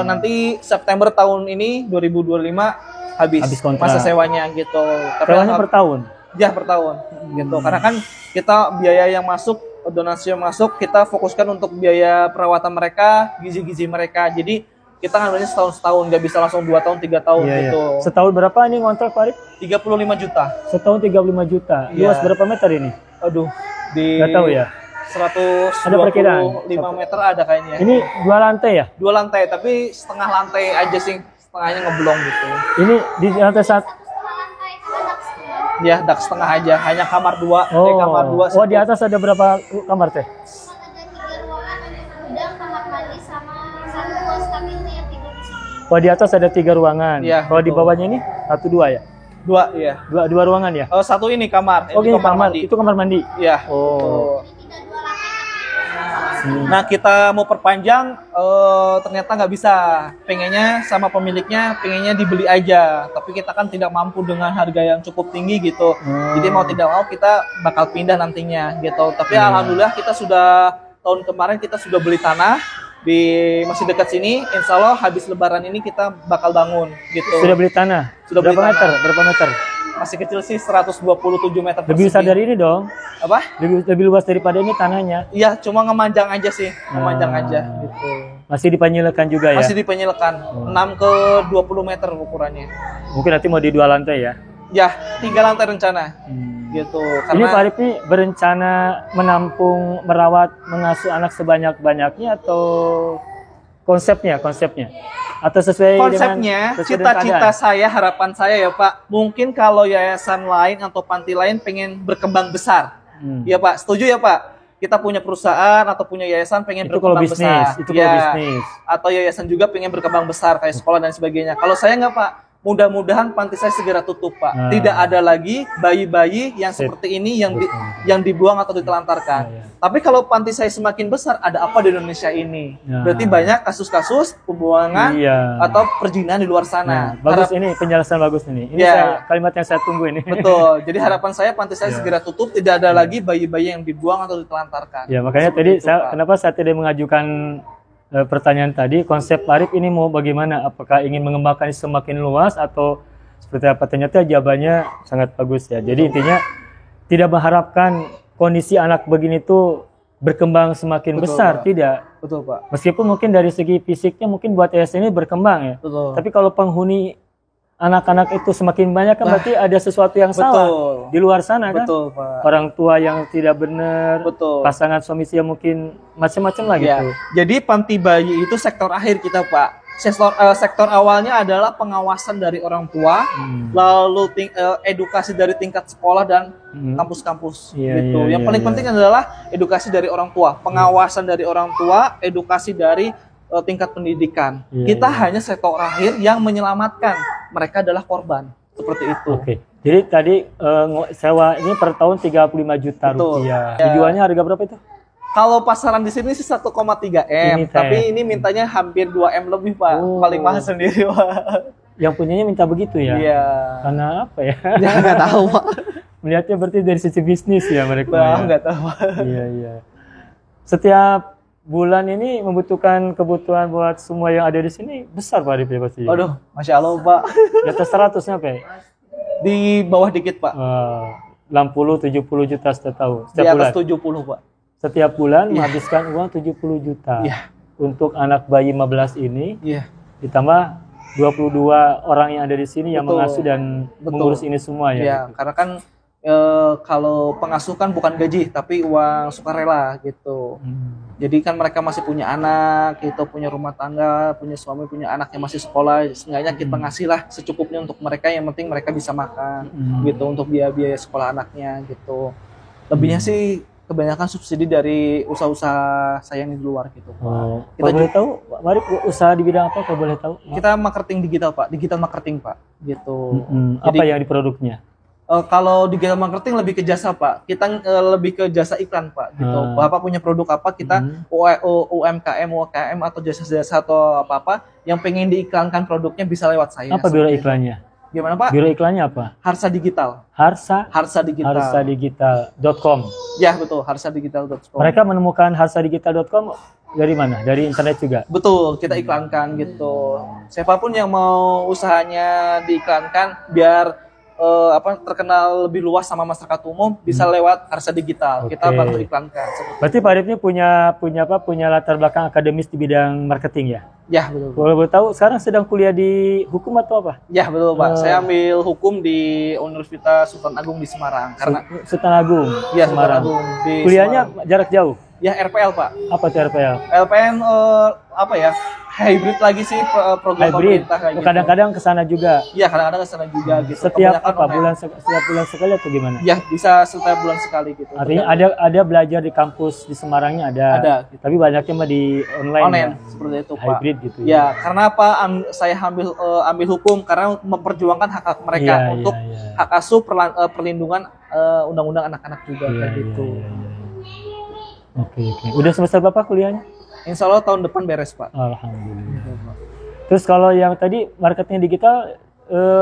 Nanti September tahun ini 2025 habis
kontrak.
masa sewanya gitu.
Sewanya per tahun?
Ya, per tahun gitu. Karena kan kita biaya yang masuk, donasi yang masuk, kita fokuskan untuk biaya perawatan mereka, gizi-gizi mereka. Jadi kita ngambilnya setahun, nggak bisa langsung 2 tahun, 3 tahun gitu.
Setahun berapa ini kontrak, Pak Arif?
35 juta.
Setahun 35 juta. Luas berapa meter ini?
Aduh,
nggak tahu ya.
125 meter ada kayaknya.
Ini 2 lantai ya?
2 lantai, tapi setengah lantai aja sih, setengahnya ngeblong gitu.
Ini di lantai 1.
Ya, dak setengah aja, hanya kamar 2. Kamar 2.
Oh, di atas ada berapa kamar teh?
Ada 3 ruangan, ada kamar mandi sama 1 bos kami itu yang tidur di sini.
Oh, di atas ada 3 ruangan.
Ya,
kalau di bawahnya ini 1, 2 ya?
2, iya.
2 ruangan ya?
Oh, 1 ini kamar.
Oh, ini kamar. Itu kamar mandi.
Iya.
Oh.
Nah, kita mau perpanjang, ternyata nggak bisa. Pengennya sama pemiliknya, pengennya dibeli aja. Tapi kita kan tidak mampu dengan harga yang cukup tinggi gitu. Jadi mau tidak mau kita bakal pindah nantinya gitu. Tapi alhamdulillah kita sudah tahun kemarin kita sudah beli tanah di masih dekat sini. Insya Allah habis Lebaran ini kita bakal bangun gitu.
Sudah beli tanah?
Sudah beli
berapa
tanah.
meter? Berapa meter?
Masih kecil sih, 127 meter persegi.
Lebih besar dari ini dong.
Apa?
Lebih luas daripada ini tanahnya.
Iya, cuma ngemanjang aja sih, memanjang aja gitu.
Masih dipenyilekan juga ya?
Masih dipenyilekan, 6 ke 20 meter ukurannya.
Mungkin nanti mau di 2 lantai ya?
Ya, 3 lantai rencana. Gitu. Karena
Ini Pak Arif ini berencana menampung, merawat, mengasuh anak sebanyak-banyaknya atau konsepnya? Atau sesuai
konsepnya, cita-cita saya, harapan saya ya Pak, mungkin kalau yayasan lain atau panti lain pengen berkembang besar. Ya Pak, setuju ya Pak? Kita punya perusahaan atau punya yayasan pengen
itu
berkembang
kalau bisnis,
besar.
Itu kalau bisnis.
Atau yayasan juga pengen berkembang besar kayak sekolah dan sebagainya. Kalau saya nggak Pak, mudah-mudahan panti saya segera tutup Pak. Tidak ada lagi bayi-bayi yang seperti ini yang dibuang atau ditelantarkan. Tapi kalau panti saya semakin besar, ada apa di Indonesia ini? Berarti banyak kasus-kasus pembuangan atau perjinahan di luar sana.
Bagus ini, penjelasan bagus ini. Ini kalimat yang saya tunggu ini.
Betul. Jadi harapan saya panti saya segera tutup, tidak ada lagi bayi-bayi yang dibuang atau ditelantarkan.
Ya, makanya tadi kenapa saya tidak mengajukan pertanyaan tadi, konsep Arif ini mau bagaimana? Apakah ingin mengembangkan semakin luas atau seperti apa? Ternyata jawabannya sangat bagus ya. Jadi intinya tidak mengharapkan kondisi anak begini tuh berkembang semakin besar, Pak. Tidak.
Betul Pak.
Meskipun mungkin dari segi fisiknya mungkin buat yayasan ini berkembang ya.
Betul.
Tapi kalau penghuni anak-anak itu semakin banyak kan berarti ada sesuatu yang salah di luar sana kan.
Betul Pak.
Orang tua yang tidak benar, pasangan suami istri yang mungkin macam-macam lah gitu.
Jadi panti bayi itu sektor akhir kita Pak. Sektor awalnya adalah pengawasan dari orang tua, lalu edukasi dari tingkat sekolah dan kampus-kampus gitu. Yang paling penting adalah edukasi dari orang tua, pengawasan dari orang tua, edukasi dari tingkat pendidikan. Kita hanya sektor akhir yang menyelamatkan, mereka adalah korban. Seperti itu.
Oke. Jadi tadi sewa ini per tahun 35 juta rupiah. Dijualnya harga berapa itu?
Kalau pasaran di sini sih 1,3 M, tapi ini mintanya hampir 2 M lebih Pak. Paling mahal sendiri Pak.
Yang punyanya minta begitu ya?
Iya.
Karena apa ya?
Ya nggak tahu Pak.
Melihatnya berarti dari sisi bisnis ya mereka.
Nggak tahu Pak.
Iya. Setiap bulan ini membutuhkan kebutuhan buat semua yang ada di sini besar Pak Arif ya pasti.
Aduh, Masya Allah Pak.
Di atas 100 nyampe?
Di bawah dikit Pak.
60-70 juta setiap tahun.
Di atas 70 Pak.
Setiap bulan menghabiskan uang 70 juta untuk anak bayi 15 ini, ditambah 22 orang yang ada di sini yang
Betul.
mengasuh dan
Betul.
mengurus ini semua ya.
Ya, karena kan kalau pengasuh kan bukan gaji tapi uang sukarela gitu. Jadi kan mereka masih punya anak, gitu, punya rumah tangga, punya suami, punya anak yang masih sekolah. Seenggaknya kita ngasih lah secukupnya untuk mereka. Yang penting mereka bisa makan, gitu, untuk biaya sekolah anaknya, gitu. Lebihnya sih kebanyakan subsidi dari usaha-usaha saya yang di luar, gitu.
Oh,
Kita
kalau boleh tahu, mari usaha di bidang apa kalau boleh tahu?
Kita marketing digital, Pak, digital marketing, Pak, gitu.
Apa
Jadi
yang di produknya?
kalau digital marketing lebih ke jasa, Pak. Kita lebih ke jasa iklan, Pak, gitu. Bapak punya produk apa, kita UMKM atau jasa-jasa atau apa-apa yang pengen diiklankan produknya bisa lewat saya.
Apa biro iklannya?
Gimana, Pak?
Biro iklannya apa?
Harsa Digital.
Harsa
Digital.
Harsadigital.com.
Ya, betul, harsadigital.com.
Mereka menemukan harsadigital.com dari mana? Dari internet juga.
Betul, kita iklankan gitu. Siapapun yang mau usahanya diiklankan biar terkenal lebih luas sama masyarakat umum bisa lewat Harsa Digital. Kita
Oke.
bantu iklankan.
Berarti Pak Arif ini punya latar belakang akademis di bidang marketing ya?
Ya, betul.
Kalau boleh tahu sekarang sedang kuliah di hukum atau apa?
Ya, betul, Pak. Saya ambil hukum di Universitas Sultan Agung di Semarang karena
Sultan Agung.
ya Sultan
Semarang.
Agung di
Kuliahnya
Semarang.
jarak jauh.
Ya RPL, Pak.
Apa tuh RPL?
LPN apa ya? Hybrid lagi sih program
Hybrid.
pemerintah kayak gitu.
Kadang-kadang ke sana juga.
Iya, kadang-kadang ke sana juga gitu.
Setiap
Kebanyakan
apa?
online.
Setiap bulan sekali atau gimana?
Ya, bisa setiap bulan sekali gitu.
Artinya ada belajar di kampus di Semarangnya ada.
Ada, gitu.
Tapi banyaknya mah di online.
Online
ya?
seperti itu, Pak.
Hybrid gitu.
Ya, karena apa? Saya ambil hukum karena memperjuangkan hak-hak mereka
Iya,
untuk
iya, iya.
hak asuh perlindungan undang-undang anak-anak juga
Iya,
kayak
iya,
gitu.
iya, iya. Oke. Udah semester berapa kuliahnya?
Insya Allah tahun depan beres, Pak.
Alhamdulillah. Terus kalau yang tadi marketing digital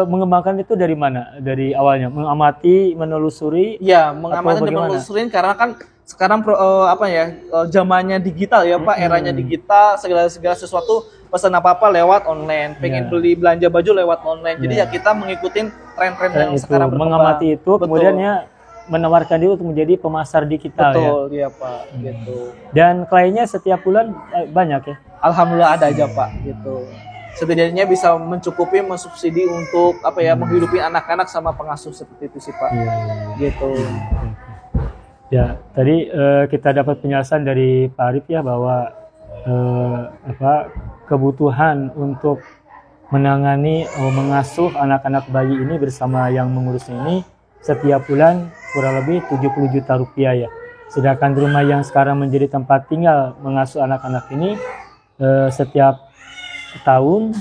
mengembangkan itu dari mana? Dari awalnya mengamati, menelusuri.
Ya, mengamati dan
bagaimana?
menelusurin karena kan sekarang zamannya digital ya, Pak, eranya digital, segala sesuatu pesan apa-apa lewat online. Pengen
Iya.
beli belanja baju lewat online. Jadi
Iya.
ya kita mengikutin tren-tren
Dan
yang
itu
sekarang berkembang.
mengamati itu,
Betul.
kemudian ya menawarkan diri untuk menjadi pemasar digital ya.
Betul, iya, Pak, gitu.
Dan kliennya setiap bulan banyak ya.
Alhamdulillah ada aja, Pak, gitu. Setidaknya bisa mencukupi, mensubsidi untuk menghidupi anak-anak sama pengasuh seperti itu sih, Pak.
Iya.
Gitu.
Ya, tadi kita dapat penjelasan dari Pak Arif ya bahwa kebutuhan untuk menangani mengasuh anak-anak bayi ini bersama yang mengurusnya ini setiap bulan kurang lebih 70 juta rupiah ya. Sedangkan rumah yang sekarang menjadi tempat tinggal mengasuh anak-anak ini setiap tahun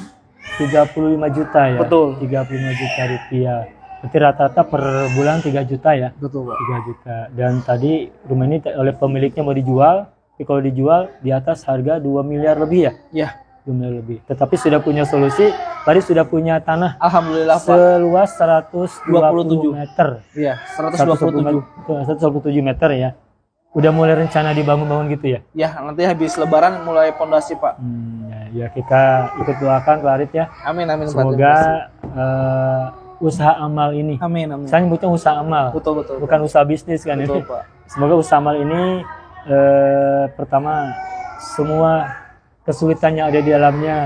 35 juta ya.
Betul.
35 juta rupiah. Berarti rata-rata per bulan 3 juta ya.
Betul, Pak.
3 juta. Dan tadi rumah ini oleh pemiliknya mau dijual, tapi kalau dijual di atas harga 2 miliar lebih ya.
Ya,
2 miliar lebih. Tetapi sudah punya solusi, tadi sudah punya tanah
alhamdulillah, Pak.
seluas 120 meter.
Iya, 127.
127 meter ya. Udah mulai rencana dibangun-bangun gitu ya.
Ya, nanti habis lebaran mulai pondasi, Pak.
Ya kita ikut doakan Pak Arif ya.
Amin, Pak.
Semoga usaha amal ini.
Amin.
Saya nyebutnya usaha amal.
Betul.
Bukan usaha bisnis kan
Betul,
ini.
Pak.
Semoga usaha amal ini pertama semua kesulitan yang ada di dalamnya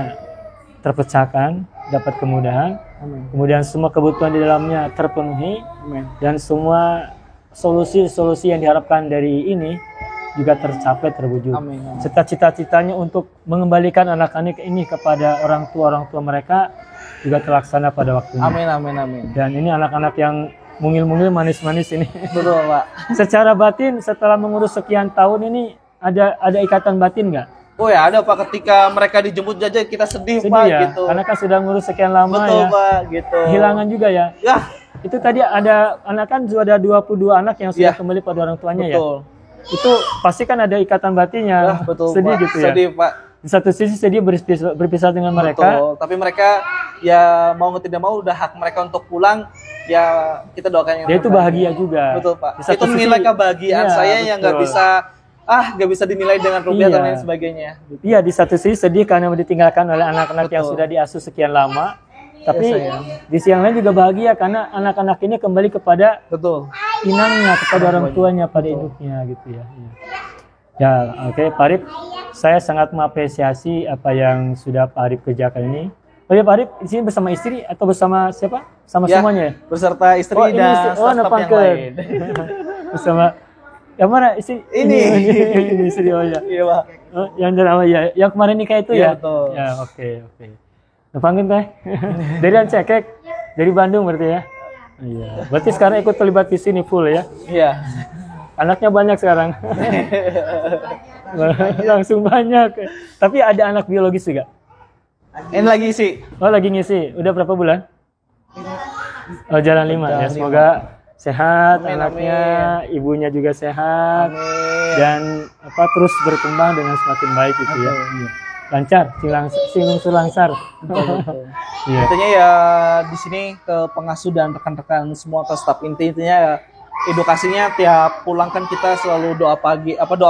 terpecahkan, dapat kemudahan.
Amin.
Kemudian semua kebutuhan di dalamnya terpenuhi
Amin.
dan semua solusi-solusi yang diharapkan dari ini juga tercapai, terwujud.
Amin.
Serta cita-citanya untuk mengembalikan anak-anak ini kepada orang tua mereka juga terlaksana pada waktunya.
Amin.
Dan ini anak-anak yang mungil-mungil manis-manis ini.
Betul, Pak.
Secara batin setelah mengurus sekian tahun ini ada ikatan batin nggak?
Oh ya, ada, Pak. Ketika mereka dijemput aja kita sedih,
Sedih
Pak,
ya,
gitu.
karena kan sudah ngurus sekian lama
Betul,
ya.
Pak, gitu.
Kehilangan juga ya.
Ya,
Itu tadi ada anak kan sudah 22 anak yang sudah
Ya.
kembali pada orang tuanya
betul.
ya. Itu pasti kan ada ikatan batinnya.
Ya, betul,
Sedih
Pak.
gitu ya.
Sedih, Pak.
Di satu sisi sedih berpisah dengan mereka.
Betul. Tapi mereka ya mau tidak mau udah hak mereka untuk pulang. Ya kita doakan yang
Dia itu
terbaik.
bahagia juga.
Betul, Pak.
Di satu
Itu
sisi-
nilai kebahagiaan
Iya,
saya yang nggak
betul.
bisa dinilai dengan rupiah
Iya.
dan lain sebagainya.
Iya, di satu sisi sedih karena ditinggalkan oleh anak-anak yang
Betul.
sudah diasuh sekian lama. Tapi
Ya, sayang.
di sisi yang lain juga bahagia karena anak-anak ini kembali kepada
Betul.
inangnya, kepada orang tuanya pada
Betul.
induknya gitu ya. Ya, oke, Pak Arif, saya sangat mengapresiasi apa yang sudah Pak Arif kerjakan ini. Oh ya Pak Arif di sini bersama istri atau bersama siapa? Sama
Ya,
semuanya ya?
beserta istri
Oh, ini
dan
istri. Oh,
staf-staf yang
nepangkeun.
lain.
Bersama yang mana istri?
Ini.
Ini istri oh ya.
Iya, Pak.
Oh, yang drama ya, yang kemarin nikah itu
Iya,
ya?
betul.
Ya, oke. Nepangkeun teh. Dari Cekek, dari Bandung berarti ya? Iya. Berarti sekarang ikut terlibat di sini full ya?
Iya.
Anaknya banyak sekarang. Langsung banyak. Tapi ada anak biologis juga?
Ini lagi sih.
Oh lagi ngisi, udah berapa bulan? Oh jalan 5 ya,
Jalan
semoga sehat
Amin,
anaknya, ibunya juga sehat
Amin.
dan terus berkembang dengan semakin baik gitu ya. Lancar, silungsur langsar. Iya.
Intinya ya di sini ke pengasuh dan rekan-rekan semua atau staf intinya ya edukasinya tiap pulang kan kita selalu doa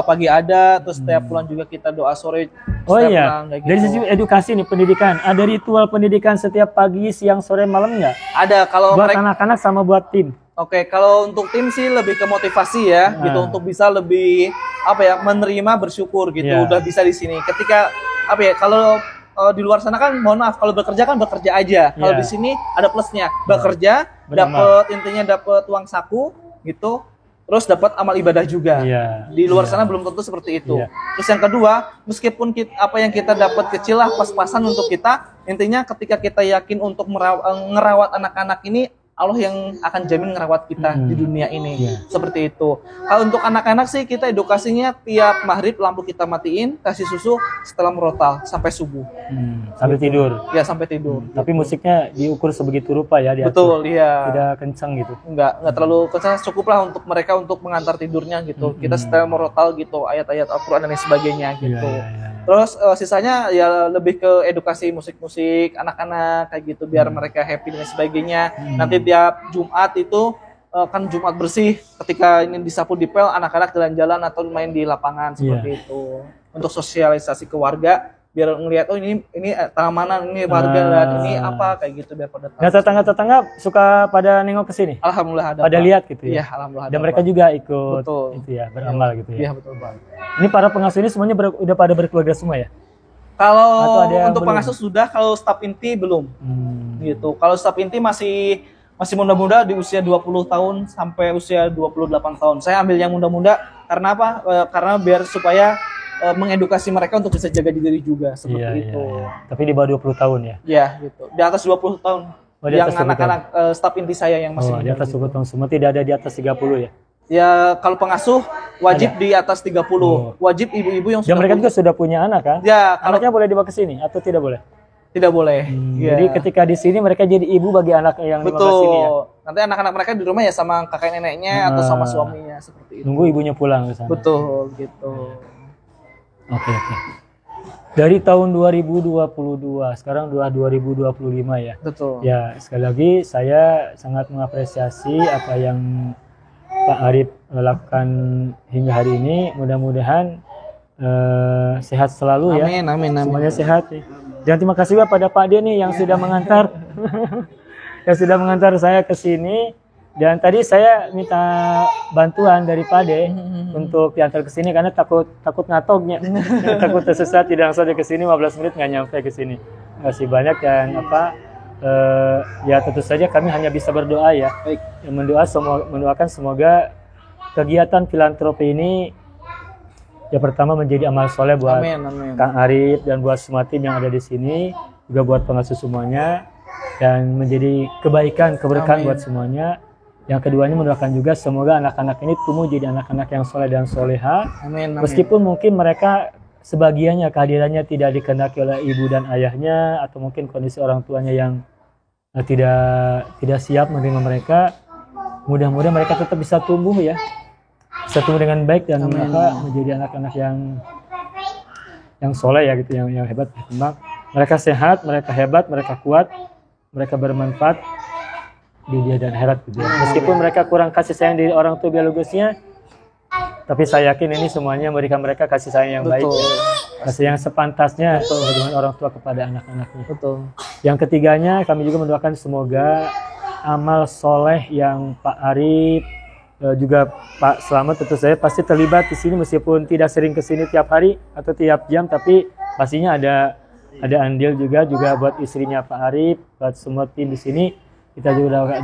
pagi ada, terus tiap pulang juga kita doa sore.
Oh
setiap
iya,
pulang, kayak
dari
gitu.
sisi edukasi nih pendidikan, ada ritual pendidikan setiap pagi, siang, sore, malam nggak?
Ada kalau
Buat
mereka.
anak-anak sama buat tim.
Oke, kalau untuk tim sih lebih ke motivasi ya, gitu untuk bisa lebih menerima bersyukur gitu.
Iya.
Udah bisa di sini. Ketika kalau di luar sana kan mohon maaf kalau bekerja kan bekerja aja. Kalau
Iya.
di sini ada plusnya. Bekerja
Beramal.
dapat uang saku gitu. Terus dapat amal ibadah juga.
Iya.
Di luar sana belum tentu seperti itu.
Iya.
Terus yang kedua, meskipun apa yang kita dapat kecil lah pas-pasan untuk kita, intinya ketika kita yakin untuk ngerawat anak-anak ini, Allah yang akan jamin ngerawat kita di dunia ini.
Iya.
Seperti itu. Kalau untuk anak-anak sih kita edukasinya tiap maghrib lampu kita matiin, kasih susu setelah merotal sampai subuh.
Sambil tidur.
Ya sampai tidur.
Tapi musiknya diukur sebegitu rupa ya, diatur.
Betul, iya.
Tidak kencang gitu.
Enggak terlalu kencang, cukup lah untuk mereka untuk mengantar tidurnya gitu. Kita setelah merotal gitu, ayat-ayat Al-Qur'an dan lain sebagainya gitu.
Iya.
Terus sisanya ya lebih ke edukasi musik-musik anak-anak kayak gitu biar mereka happy dan sebagainya. Nanti tiap Jumat itu kan Jumat bersih, ketika ini disapu dipel anak-anak jalan-jalan atau main di lapangan seperti itu. Untuk sosialisasi ke warga biar ngelihat oh ini keamanan ini warga dan ini apa kayak gitu biar pada tahu.
Nah, tetangga-tetangga suka pada nengok ke sini.
Alhamdulillah ada.
Pada
Pak.
lihat gitu ya.
Iya, alhamdulillah.
Dan
ada,
mereka
Pak.
juga ikut
Betul.
itu ya, beramal gitu ya.
Iya, betul, Pak.
Ini para pengasuh ini semuanya udah pada berkeluarga semua ya?
Kalau
Atau ada yang
untuk
belum?
pengasuh sudah, kalau staf inti belum.
Hmm.
Gitu. Kalau staf inti masih muda-muda di usia 20 tahun sampai usia 28 tahun. Saya ambil yang muda-muda karena apa? Karena biar supaya mengedukasi mereka untuk bisa jaga diri juga seperti itu.
Iya. Tapi di bawah 20 tahun ya?
Ya, gitu. Di atas 20 tahun.
Oh, di
yang
atas 20
anak-anak staf inti saya yang masih
Oh, di
muda
atas
gitu.
20 tahun semua, tidak ada di atas 30 ya?
Ya, kalau pengasuh wajib di atas 30. Wajib ibu-ibu yang
Dan
sudah
mereka
punya.
juga sudah punya anak kan?
Ya, kalau
Anaknya boleh dibawa ke sini atau tidak boleh?
tidak boleh. Ya.
Jadi ketika di sini mereka jadi ibu bagi anak yang di
Betul.
sini ya?
Nanti anak-anak mereka di rumah ya sama kakek neneknya atau sama suaminya seperti itu.
Nunggu ibunya pulang ke sana.
Betul gitu.
Oke. Dari tahun 2022, sekarang 2025 ya.
Betul.
Ya, sekali lagi saya sangat mengapresiasi apa yang Pak Arif lakukan hingga hari ini. Mudah-mudahan sehat selalu ya.
Amin.
Semuanya sehat. Dan terima kasih juga pada Pak D nih yang sudah mengantar yang sudah mengantar saya ke sini. Dan tadi saya minta bantuan dari Pak D untuk diantar ke sini karena takut ngatognya. Takut tersesat, tidak langsung ke sini 15 menit nggak nyampe ke sini. Terima kasih banyak dan ya tentu saja kami hanya bisa berdoa ya.
Baik.
Mendoakan semoga kegiatan filantropi ini ya pertama menjadi amal soleh buat
Amin.
Kang Arif dan buat semua tim yang ada di sini, juga buat pengasuh semuanya, dan menjadi kebaikan, keberkahan
Amin.
buat semuanya. Yang keduanya mendoakan juga semoga anak-anak ini tumbuh jadi anak-anak yang soleh dan soleha.
Amin.
Meskipun mungkin mereka sebagiannya kehadirannya tidak dikehendaki oleh ibu dan ayahnya, atau mungkin kondisi orang tuanya yang tidak siap menerima mereka, mudah-mudahan mereka tetap bisa tumbuh ya, bisa tumbuh dengan baik dan menjadi anak-anak yang soleh ya gitu, yang hebat, berkembang. Mereka sehat, mereka hebat, mereka kuat, mereka bermanfaat di dunia dan akhirat gitu ya. Meskipun mereka kurang kasih sayang dari orang tua biologisnya, tapi saya yakin ini semuanya memberikan mereka kasih sayang yang baik, kasih yang sepantasnya dengan orang tua kepada anak-anaknya.
Betul.
Yang ketiganya kami juga mendoakan semoga amal soleh yang Pak Arif juga Pak Slamet tentu saya pasti terlibat di sini meskipun tidak sering ke sini tiap hari atau tiap jam, tapi pastinya ada ada andil juga buat istrinya Pak Arif, buat semua tim di sini. Kita juga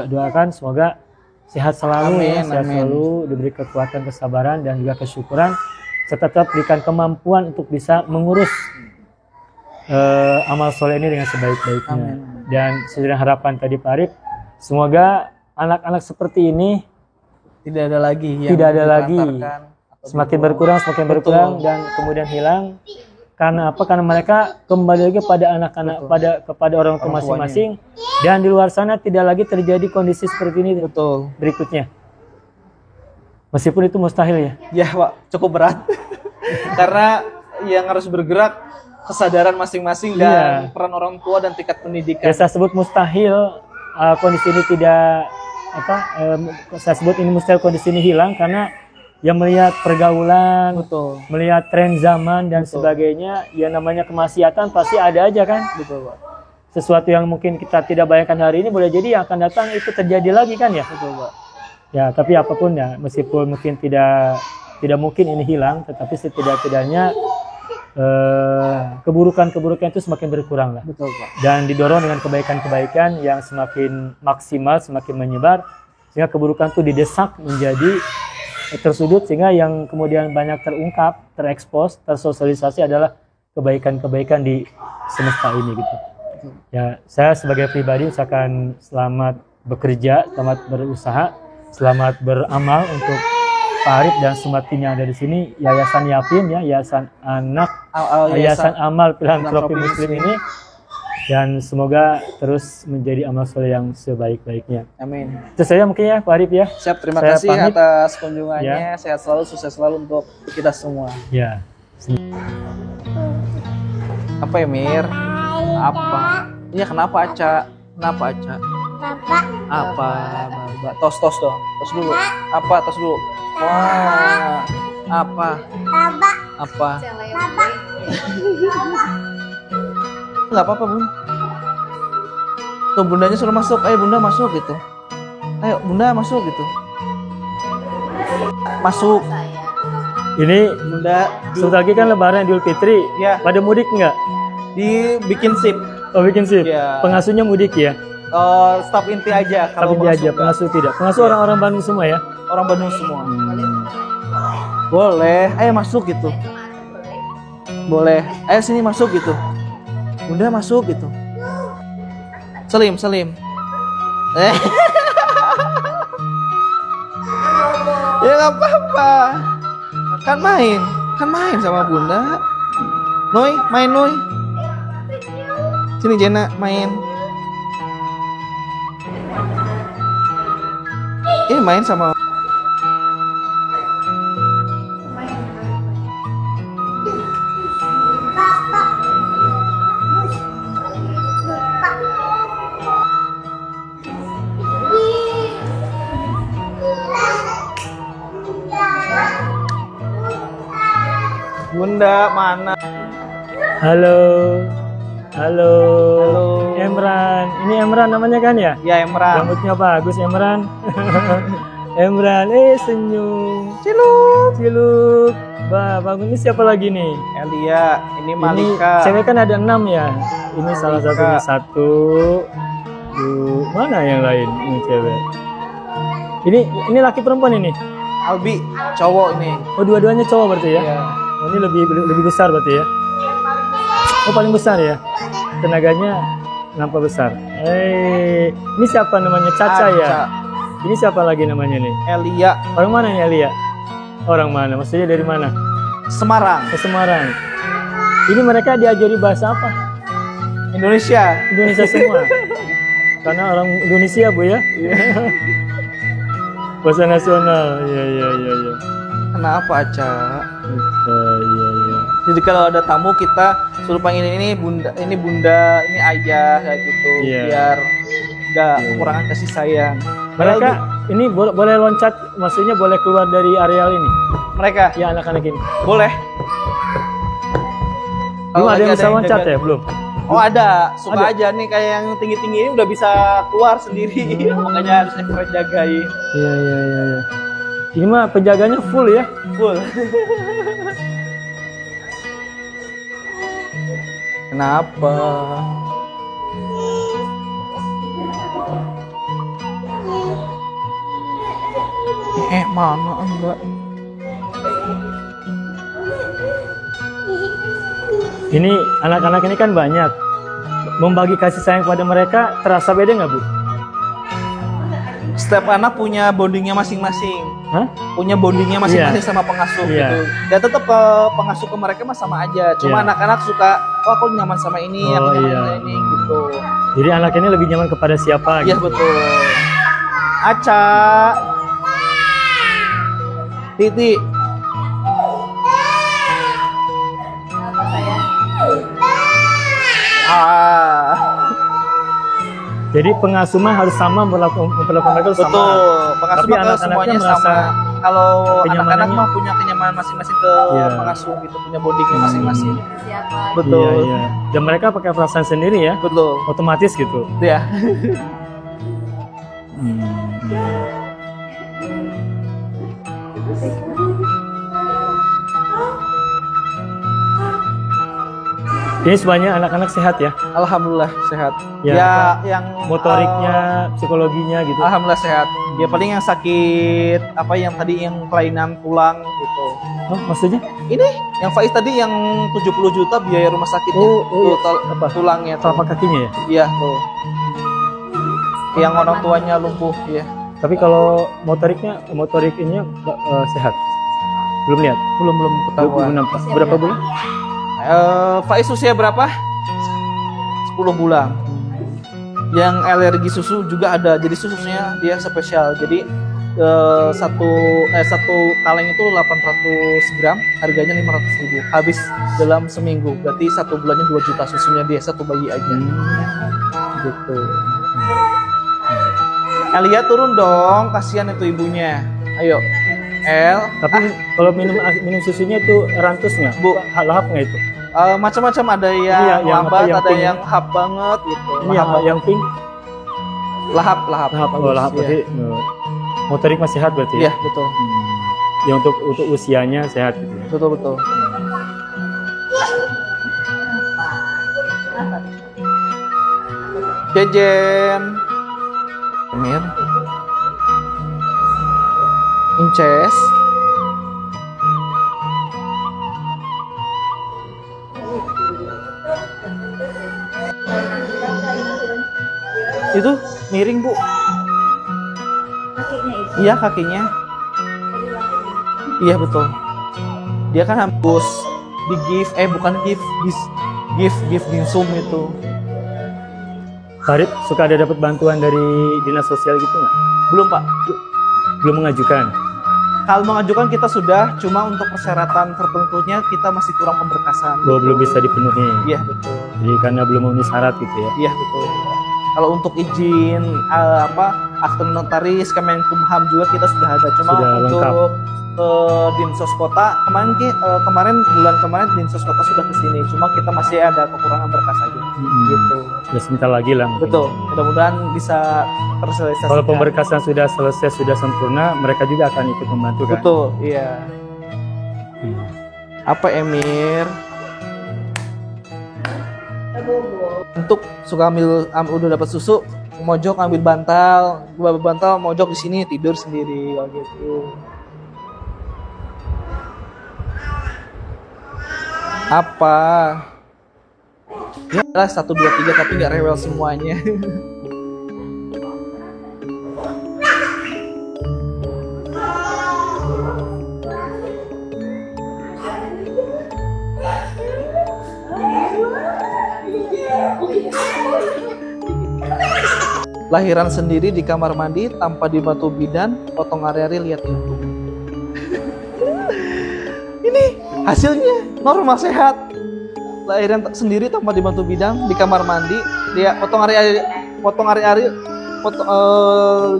doakan semoga sehat selalu,
Amin,
ya, sehat
amin.
selalu, diberi kekuatan, kesabaran dan juga kesyukuran, serta tetap berikan kemampuan untuk bisa mengurus amal soleh ini dengan sebaik-baiknya.
Amin.
Dan sesuai dengan harapan tadi Pak Arif, semoga anak-anak seperti ini
Tidak ada lagi yang
tidak ada lagi,
ditelantarkan atau
semakin
dibuang.
berkurang
Betul.
dan kemudian hilang. Karena apa? Karena mereka kembali lagi pada anak-anak, kepada orang tua
Orang
masing-masing, dan di luar sana tidak lagi terjadi kondisi seperti ini
Betul.
berikutnya. Meskipun itu mustahil ya.
Ya Pak, cukup berat. Karena yang harus bergerak kesadaran masing-masing dan
Iya.
peran orang tua dan tingkat pendidikan.
Ya, saya sebut mustahil kondisi ini tidak saya sebut ini mustahil kondisi ini hilang karena yang melihat pergaulan,
Betul.
melihat tren zaman dan sebagainya, ya namanya kemaksiatan pasti ada aja kan.
Betul Pak.
Sesuatu yang mungkin kita tidak bayangkan hari ini boleh jadi yang akan datang itu terjadi lagi kan ya.
Betul Pak.
Ya, tapi apapun ya, meskipun mungkin tidak mungkin ini hilang, tetapi setidak-tidaknya keburukan-keburukan itu semakin berkurang lah.
Betul Pak.
Dan didorong dengan kebaikan-kebaikan yang semakin maksimal, semakin menyebar, sehingga keburukan itu didesak menjadi tersudut, sehingga yang kemudian banyak terungkap, terekspos, tersosialisasi adalah kebaikan-kebaikan di semesta ini gitu. Ya, saya sebagai pribadi usahakan selamat bekerja, selamat berusaha, selamat beramal untuk Pak Arif dan semua tim yang ada di sini, Yayasan Yafim ya, Yayasan Anak, Yayasan Amal Filantropi Muslim ini, dan semoga terus menjadi amal soleh yang sebaik-baiknya.
Amin.
Itu saja mungkin ya Pak Arif ya.
Siap, terima
Saya
kasih
pamit.
atas kunjungannya.
Ya.
Sehat selalu, sukses selalu untuk kita semua.
Ya.
Apa ya Mir? Apa? Iya kenapa Aca? Kenapa Aca?
Bapak,
Apa? Baba. Tos dong. Tos dulu. Apa? Tos dulu. Wah. Apa?
bapak,
Apa?
bapak.
Nggak apa-apa Bun. Tuh bundanya suruh masuk. Ayo Bunda masuk gitu. Ayo Bunda masuk gitu. Masuk.
Ini
Bunda
sebentar lagi kan Lebaran Idul Fitri.
Ya.
Pada mudik nggak?
dibikin sip.
Oh, bikin sip.
Iya.
Pengasuhnya mudik ya.
Staf inti aja.
Tapi dia aja, pengasuh tidak. Pengasuh orang-orang Bandung semua ya.
Orang Bandung semua. Boleh. Ayo masuk gitu. Boleh. Ayo sini masuk gitu. Bunda masuk gitu. Selim. Ya nggak apa-apa. Kan main sama Bunda. Noi, main Noi. Sini Jena main. Main sama. Bunda mana?
Halo.
Halo.
Emran. Ini Emran namanya kan ya?
Ya Emran.
Rambutnya bagus Emran. Emran, senyum. Ciluk. Bangun ini siapa lagi nih?
Elia, ini
Ini
Malika.
cewek kan ada 6 ya. Ini salah
Malika.
satunya 1. Mana yang lain? Ini cewek. Ini laki perempuan ini.
Albi, cowok ini.
Oh, dua-duanya cowok berarti ya?
Iya.
Oh, ini lebih besar berarti ya? Oh, paling besar ya? Tenaganya nampak besar. Ini siapa namanya? Caca ya?
Aca.
Ini siapa lagi namanya nih?
Elia,
Orang mana nih Elia? Orang mana? Maksudnya dari mana?
Semarang,
Ke Semarang. Ini mereka diajari bahasa apa?
Indonesia.
Indonesia semua. Karena orang Indonesia Bu ya. Bahasa nasional. Iya.
Kenapa Aca?
Iya.
Jadi kalau ada tamu kita suruh panggil ini bunda, ini ayah kayak gitu,
Iya.
biar nggak kekurangan kasih sayang.
Mereka ini boleh loncat, maksudnya boleh keluar dari areal ini.
Mereka
Ya anak-anak ini.
boleh.
Belum ada
lagi
yang bisa loncat
jaga-
ya? Belum?
Oh ada, suka
Ada?
aja nih kayak yang tinggi-tinggi ini udah bisa keluar sendiri, makanya harus ekstra jagain.
Iya. Ini mah penjaganya full ya.
Full. Kenapa? Mana enggak?
Ini anak-anak ini kan banyak. Membagi kasih sayang kepada mereka terasa beda nggak, Bu?
Setiap anak punya bondingnya masing-masing.
Hah?
Punya bondingnya masing-masing
Iya.
sama pengasuh
Iya.
gitu. Dan tetap ke pengasuh ke mereka mah sama aja. Cuma
Iya.
anak-anak suka, oh aku nyaman sama ini,
Oh,
aku nyaman
iya.
sama ini gitu.
Jadi anak ini lebih nyaman kepada siapa?
Iya
Gitu?
betul. Aca. Titi. Ah,
Jadi pengasuh mah harus sama memperlakukan mereka harus sama.
betul. Pengasuh
Tapi
mah ke
anak-anaknya
semuanya
merasa
sama. Kalau anak-anak
kenyamanannya-
mah punya kenyamanan masing-masing ke
Iya.
pengasuh gitu, punya bondingnya masing-masing.
Siapa?
Betul.
Iya, iya. Dan mereka pakai perasaan sendiri ya,
Betul.
otomatis gitu.
Ya.
Ini semuanya anak-anak sehat ya,
Alhamdulillah sehat.
Ya,
Ya,
apa?
yang
motoriknya, psikologinya gitu.
alhamdulillah sehat. Ya paling yang sakit apa yang tadi yang kelainan tulang gitu.
Oh, maksudnya?
Ini yang Faiz tadi yang 70 juta biaya rumah sakitnya.
Oh,
Tuh,
iya.
apa? Tulangnya tuh.
Telapak kakinya ya.
Iya tuh. Yang orang tuanya lumpuh ya.
Tapi kalau motoriknya sehat. Belum lihat.
Belum
Belum
ketahuan.
nampak. Berapa bulan?
Faiz usia berapa? 10 bulan. Yang alergi susu juga ada. Jadi susunya dia spesial. Jadi satu kaleng itu 800 gram, harganya 500.000. Habis dalam seminggu. Berarti 1 bulannya 2 juta susunya dia, satu bayi aja. Gitu. Elia turun dong, kasihan itu ibunya. Ayo. El,
Tapi kalau minum susunya itu rantus nggak?
Bu.
Lahap nggak itu?
macam-macam ada yang
Iya, yang apa,
lambat,
yang
ada
pink.
yang lahap banget gitu.
Ini yang pink.
lahap.
Lahap. Oh,
bagus,
lahap
iya.
berarti motorik masih sehat berarti.
Iya,
Ya?
betul.
Ya untuk usianya sehat gitu. Ya.
Betul. Jejen. Emir. Inces. Itu miring, Bu.
Kakinya itu.
Iya, kakinya. Iya, betul. Dia kan hapus di gift, bukan gift dinsum itu.
Farid suka ada dapat bantuan dari dinas sosial gitu nggak?
Belum, Pak.
Belum mengajukan.
Kalau mengajukan kita sudah, cuma untuk persyaratan tertentunya kita masih kurang pemberkasan.
Belum bisa dipenuhi.
Iya, betul.
Jadi karena belum memenuhi syarat gitu ya.
Iya, betul. Kalau untuk izin akte notaris Kemenkumham juga kita sudah ada. Cuma
Sudah
untuk
lengkap.
Dinsos Kota kemarin bulan kemarin Dinsos Kota sudah kesini. Cuma kita masih ada kekurangan berkas aja. Gitu.
Ya sebentar lagi lah. mungkin.
Betul. Mudah-mudahan bisa terselesaikan.
Kalau pemberkasan sudah selesai, sudah sempurna, mereka juga akan ikut membantu kan?
Betul, iya.
Hmm.
Apa Emir? Untuk suka udah dapat susu, mojok ambil bantal, mojok di sini tidur sendiri kayak gitu. Apa? Ya lah 1 2 3 tapi nggak rewel semuanya. Lahiran sendiri di kamar mandi tanpa dibantu bidan, potong ari-ari lihat YouTube. Ini hasilnya normal sehat. Lahiran sendiri tanpa dibantu bidan di kamar mandi, dia potong ari-ari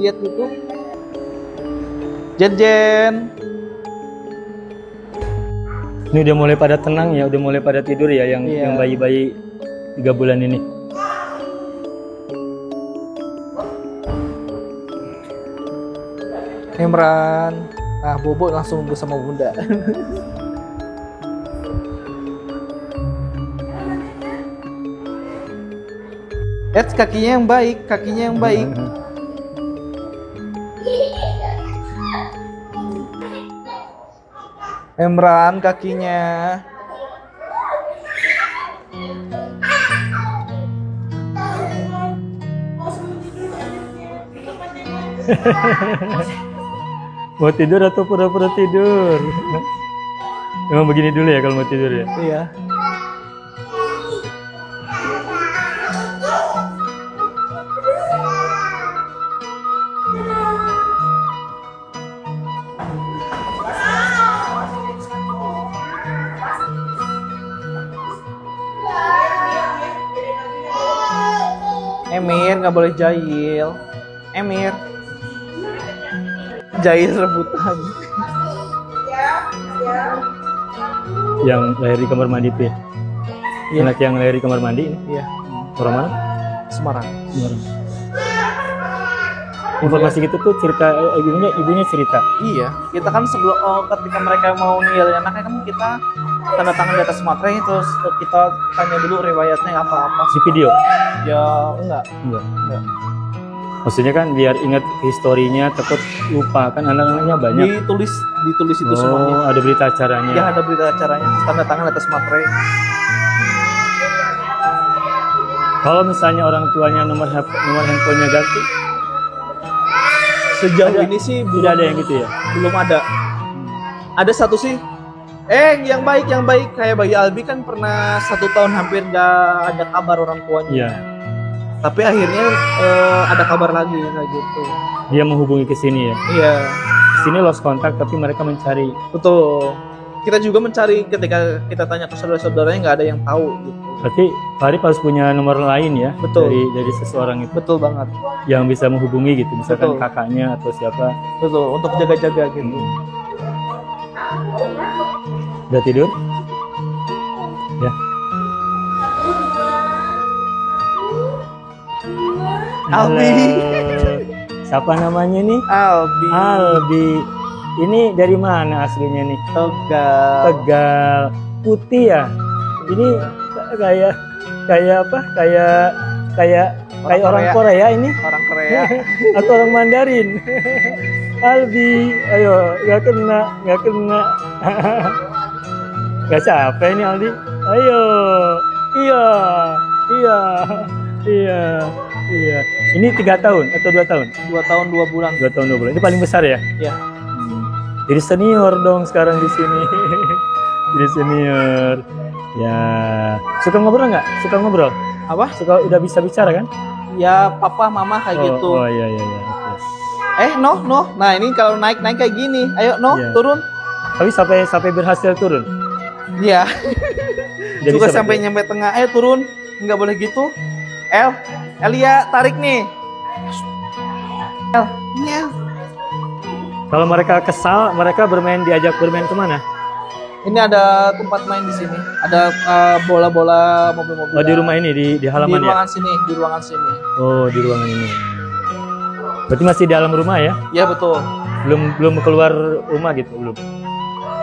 lihat YouTube. Jen.
Ini udah mulai pada tenang ya, udah mulai pada tidur ya yang
Iya.
yang bayi-bayi 3 bulan ini.
Imran, Bobo langsung bersama Bunda. Kakinya yang baik, kakinya yang baik. Emran kakinya.
Mau tidur atau pura-pura tidur? Emang begini dulu ya kalau mau tidur ya?
Iya. Emir nggak boleh jahil. Emir jahil rebutan.
Yang lahir di kamar mandi Pi.
Iya.
Anak yang lahir di kamar mandi ini
Iya,
orang mana?
Semarang.
Semarang. Informasi gitu tuh cerita ibunya cerita.
Iya, kita kan sebelum ketika mereka mau ninggalin anaknya kan kita tanda tangan di atas materai, terus kita tanya dulu riwayatnya apa-apa.
Di video.
Ya enggak.
Enggak. Maksudnya kan biar ingat historinya, takut lupa kan anak-anaknya banyak.
Ditulis itu semuanya.
Ada berita acaranya.
Ya ada berita acaranya, tanda tangan di atas materai.
Kalau misalnya orang tuanya nomor handphonenya ganti,
Sejauh ini sih
tidak ada yang gitu ya.
belum ada. Ada satu sih. Yang baik kayak Bayi Albi kan pernah 1 tahun hampir nggak ada kabar orang tuanya.
Iya.
Tapi akhirnya ada kabar lagi kayak gitu.
Dia menghubungi ke sini ya.
Iya,
Di sini lost kontak tapi mereka mencari.
betul. Kita juga mencari ketika kita tanya ke saudara-saudaranya nggak ada yang tahu gitu.
Berarti Pak Arif harus punya nomor lain ya.
Betul.
Dari seseorang itu
Betul banget.
yang bisa menghubungi gitu. Misalkan
Betul.
kakaknya atau siapa.
Betul, untuk jaga-jaga gitu.
Udah tidur? Ya.
Albi.
Siapa namanya nih?
Albi.
Albi. Ini dari mana aslinya nih?
Tegal.
Tegal. Putih ya. Ini kayak apa? Kayak orang Korea ini
Orang Korea.
atau orang Mandarin. Albi, ayo nggak kena. Nggak capek ini Aldi. Ayo, iya. Ini 3 tahun atau 2 tahun?
2 tahun 2 bulan.
2 tahun 2 bulan. Ini paling besar ya?
Iya.
Jadi senior dong sekarang di sini. Jadi senior. Ya, suka ngobrol nggak? Suka ngobrol?
Apa?
Suka udah bisa bicara kan?
Ya papa mama kayak gitu.
Oh iya. Oke.
No. Nah ini kalau naik kayak gini. Ayo
Iya.
turun.
Tapi sampai berhasil turun.
Iya.
Jadi
Suka sampai nyampe tengah. Ayo turun. Nggak boleh gitu. Elia tarik nih. Ini El.
Kalau mereka kesal, mereka diajak bermain kemana?
Ini ada tempat main di sini. Ada bola-bola, mobil-mobil.
Oh di rumah ini di halaman ya?
Di ruangan sini.
Oh di ruangan ini. Berarti masih di dalam rumah ya?
Ya betul.
Belum keluar rumah gitu belum?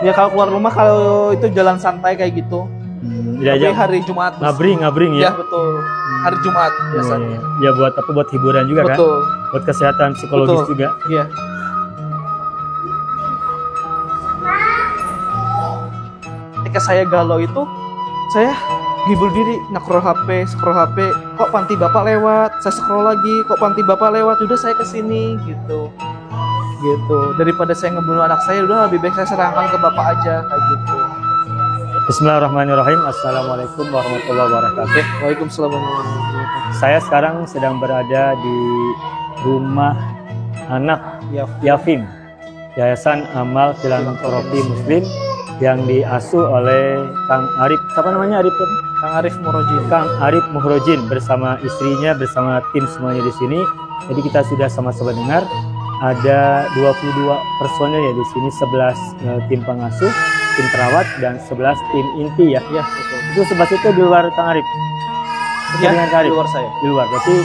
Ya kalau keluar rumah kalau itu jalan santai kayak gitu. Tapi
Diajak
hari Jumat.
ngabring
Ya
ya?
betul. Hari Jumat biasanya.
Ya buat apa? Buat hiburan juga kan?
Betul.
Buat kesehatan psikologis
Betul.
juga.
Iya. Ketika saya galau itu, saya ngibul diri, scroll HP, kok panti bapak lewat, saya scroll lagi, kok panti bapak lewat, udah saya kesini gitu. Daripada saya ngebunuh anak saya, udah lebih baik saya serahkan ke bapak aja kayak gitu.
Bismillahirrahmanirrahim. Assalamualaikum warahmatullahi wabarakatuh.
Waalaikumsalam warahmatullahi wabarakatuh.
Saya sekarang sedang berada di rumah anak Yafim, Yayasan Amal Filantropi Muslim yang diasuh oleh Kang Arif. Siapa namanya Arif?
Kang Arif Muhrojin.
Kang Arif Muhrojin bersama istrinya, bersama tim semuanya di sini. Jadi kita sudah sama-sama dengar ada 22 personel ya di sini, 11 tim pengasuh, tim perawat dan 11 tim inti ya.
Iya, betul.
Itu 11 itu di luar Kang Arif.
Ya,
Dengan Kang Arif.
di luar saya.
Di luar. Berarti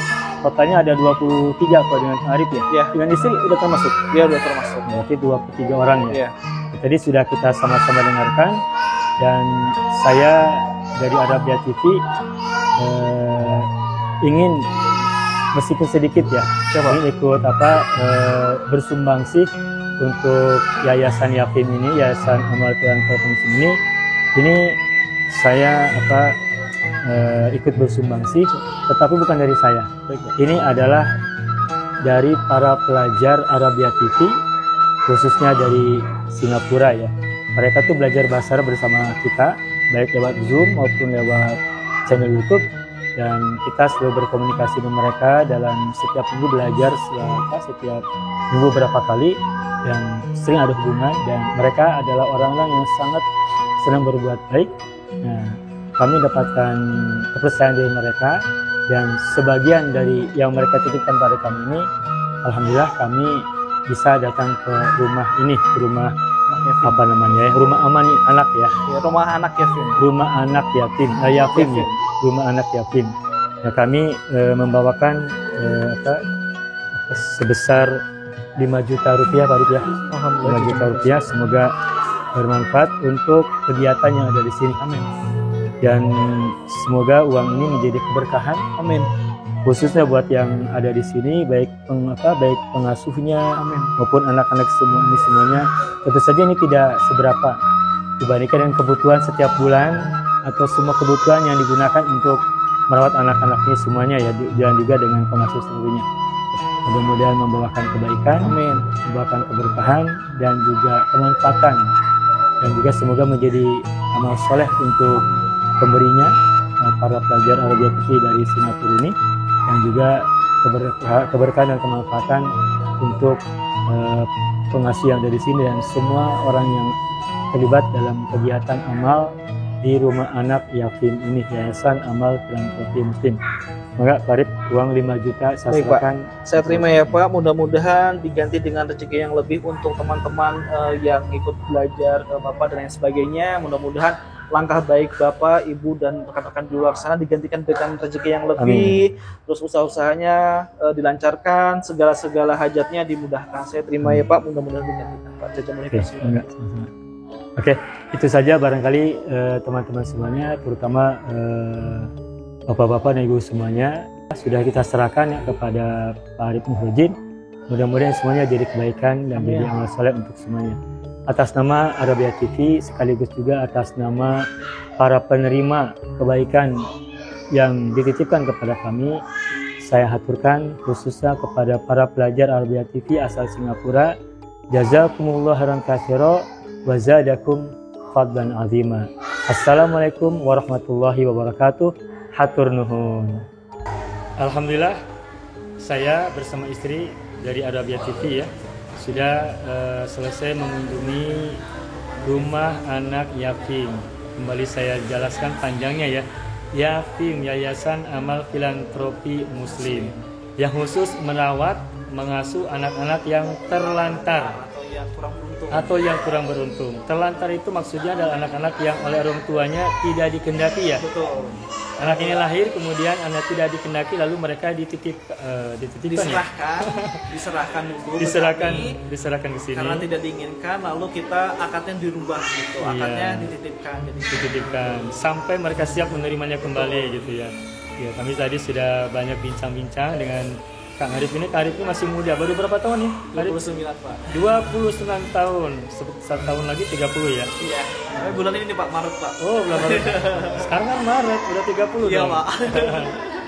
totalnya ada 23 kalau dengan Kang Arif ya.
Iya.
Dengan istri udah termasuk.
Dia udah termasuk.
Berarti 23 orang ya.
Iya.
Tadi sudah kita sama-sama dengarkan dan saya dari Arabia TV ingin meskipun sedikit ya, ini ikut bersumbangsi untuk Yayasan Yafim ini, Yayasan Amal Filantropi Muslim ini saya ikut bersumbangsi, tetapi bukan dari saya. Ini adalah dari para pelajar Arabia TV, khususnya dari Singapura ya. Mereka tuh belajar bahasa Arab bersama kita, baik lewat Zoom maupun lewat channel YouTube, dan kita selalu berkomunikasi dengan mereka dalam setiap minggu belajar setiap minggu berapa kali, yang sering ada hubungan, dan mereka adalah orang-orang yang sangat senang berbuat baik. Nah, kami dapatkan kepercayaan dari mereka, dan sebagian dari yang mereka titipkan pada kami ini, alhamdulillah kami bisa datang ke rumah ini, rumah rumah aman anak ya,
rumah anak yatim,
rumah anak yatim, yatim ya, rumah anak yatim. Nah, kami membawakan sebesar 5 juta rupiah Pak Arif ya, 5 juta rupiah, semoga bermanfaat untuk kegiatan yang ada di sini. Amin. Dan semoga uang ini menjadi keberkahan. Amin. Khususnya buat yang ada di sini, baik pengasuhnya, amin, maupun anak-anak semuanya. Tentu saja ini tidak seberapa dibandingkan dengan kebutuhan setiap bulan atau semua kebutuhan yang digunakan untuk merawat anak-anak ini semuanya ya, dan juga dengan pengasuh seluruhnya. Mudah-mudahan membawakan kebaikan, amin, membawakan keberkahan dan juga kemanfaatan, dan juga semoga menjadi amal soleh untuk pemberinya, para pelajar Arabia TV dari Singapura ini, yang juga keberkahan dan kemanfaatan untuk pengasuh yang dari sini dan semua orang yang terlibat dalam kegiatan amal di rumah anak yatim ini, Yayasan Amal Filantropi Muslim. Maka Pak Arif, uang 5 juta saya serahkan.
Saya terima ya Pak, mudah-mudahan diganti dengan rezeki yang lebih untuk teman-teman yang ikut belajar ke Bapak dan lain sebagainya. Mudah-mudahan langkah baik Bapak, Ibu, dan rekan-rekan di luar sana digantikan dengan rezeki yang lebih. Amin. Terus usaha-usahanya dilancarkan, segala hajatnya dimudahkan. Saya terima ya Pak, mudah-mudahan digantikan Pak.
Oke, itu saja barangkali teman-teman semuanya, terutama Bapak-bapak dan Ibu semuanya, sudah kita serahkan ya kepada Pak Arif Muhyiddin. Mudah-mudahan semuanya jadi kebaikan dan jadi amal soleh untuk semuanya. Atas nama Arabia TV, sekaligus juga atas nama para penerima kebaikan yang dititipkan kepada kami, saya haturkan khususnya kepada para pelajar Arabia TV asal Singapura, jazakumullah khairan katsira wa zadakum fadlan azima. Assalamualaikum warahmatullahi wabarakatuh. Hatur nuhun. Alhamdulillah, saya bersama istri dari Arabia TV ya, sudah selesai mengunjungi rumah anak yatim. Kembali saya jelaskan panjangnya ya. Yafim, Yayasan Amal Filantropi Muslim, yang khusus merawat, mengasuh anak-anak yang terlantar atau yang kurang beruntung. Terlantar itu maksudnya adalah anak-anak yang oleh orang tuanya tidak dikehendaki ya. Betul. Anak ini lahir, kemudian anak tidak dikehendaki, lalu mereka diserahkan ke sini karena tidak diinginkan, lalu kita akadnya dirubah gitu, akadnya dititipkan sampai mereka siap menerimanya kembali gitu ya. Ya, kami tadi sudah banyak bincang-bincang dengan Kang Arif ini. Kang Arif ini masih muda, baru berapa tahun ya? 29 Pak. 29 tahun, 1 tahun lagi 30 ya? Iya, bulan ini nih Pak, Maret Pak. Oh, bulan Maret. Sekarang kan Maret, udah 30 iya, dong? Iya Pak.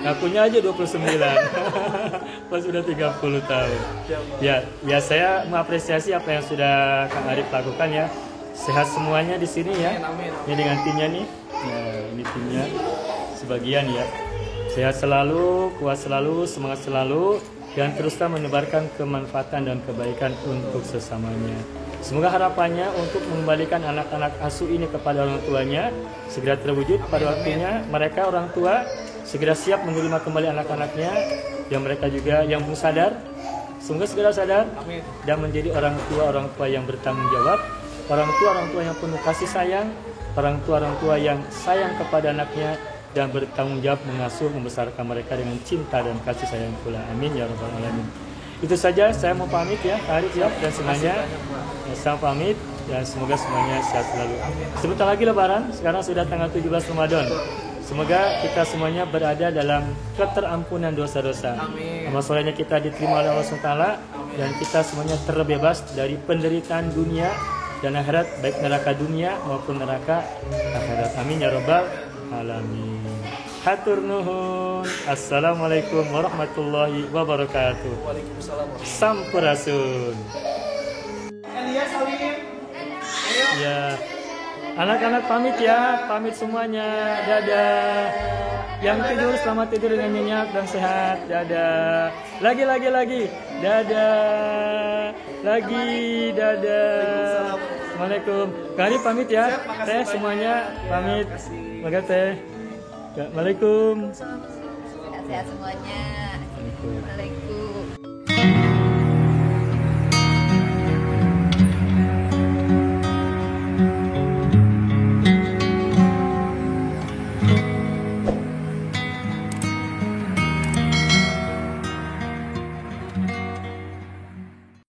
Ngakunya aja 29. Pas udah 30 tahun. Ya saya mengapresiasi apa yang sudah Kang Arif lakukan ya. Sehat semuanya di sini ya. Ini dengan timnya nih. Nah, ini timnya sebagian ya. Sehat selalu, kuat selalu, semangat selalu, dan teruslah menyebarkan kemanfaatan dan kebaikan untuk sesamanya. Semoga harapannya untuk mengembalikan anak-anak asuh ini kepada orang tuanya segera terwujud pada waktunya. Mereka orang tua segera siap menerima kembali anak-anaknya, yang mereka juga yang belum sadar, semoga segera sadar dan menjadi orang tua yang bertanggung jawab, orang tua yang penuh kasih sayang, orang tua yang sayang kepada anaknya, dan bertanggung jawab mengasuh membesarkan mereka dengan cinta dan kasih sayang pula. Amin ya rabbal alamin. Itu saja, saya mau pamit ya, Arif ya, dan semuanya. Saya pamit dan semoga semuanya sehat selalu. Sebentar lagi Lebaran, sekarang sudah tanggal 17 Ramadan. Semoga kita semuanya berada dalam keterampunan dosa-dosa.
Amin.
Amal solehnya kita diterima oleh Allah SWT, dan kita semuanya terbebas dari penderitaan dunia dan akhirat, baik neraka dunia maupun neraka akhirat. Amin ya rabbal alamin. Hatur nuhun. Assalamualaikum warahmatullahi wabarakatuh.
Waalaikumsalam.
Sampurasun.
Elias Salim.
Ya, anak-anak pamit ya, pamit semuanya. Dadah. Yang tidur selamat tidur dengan nyenyak dan sehat. Dadah. Lagi. Dadah. Lagi. Dadah. Assalamualaikum. Kali pamit ya. Teh semuanya pamit. Maka teh. Assalamualaikum.
Sehat-sehat semuanya. Waalaikumsalam.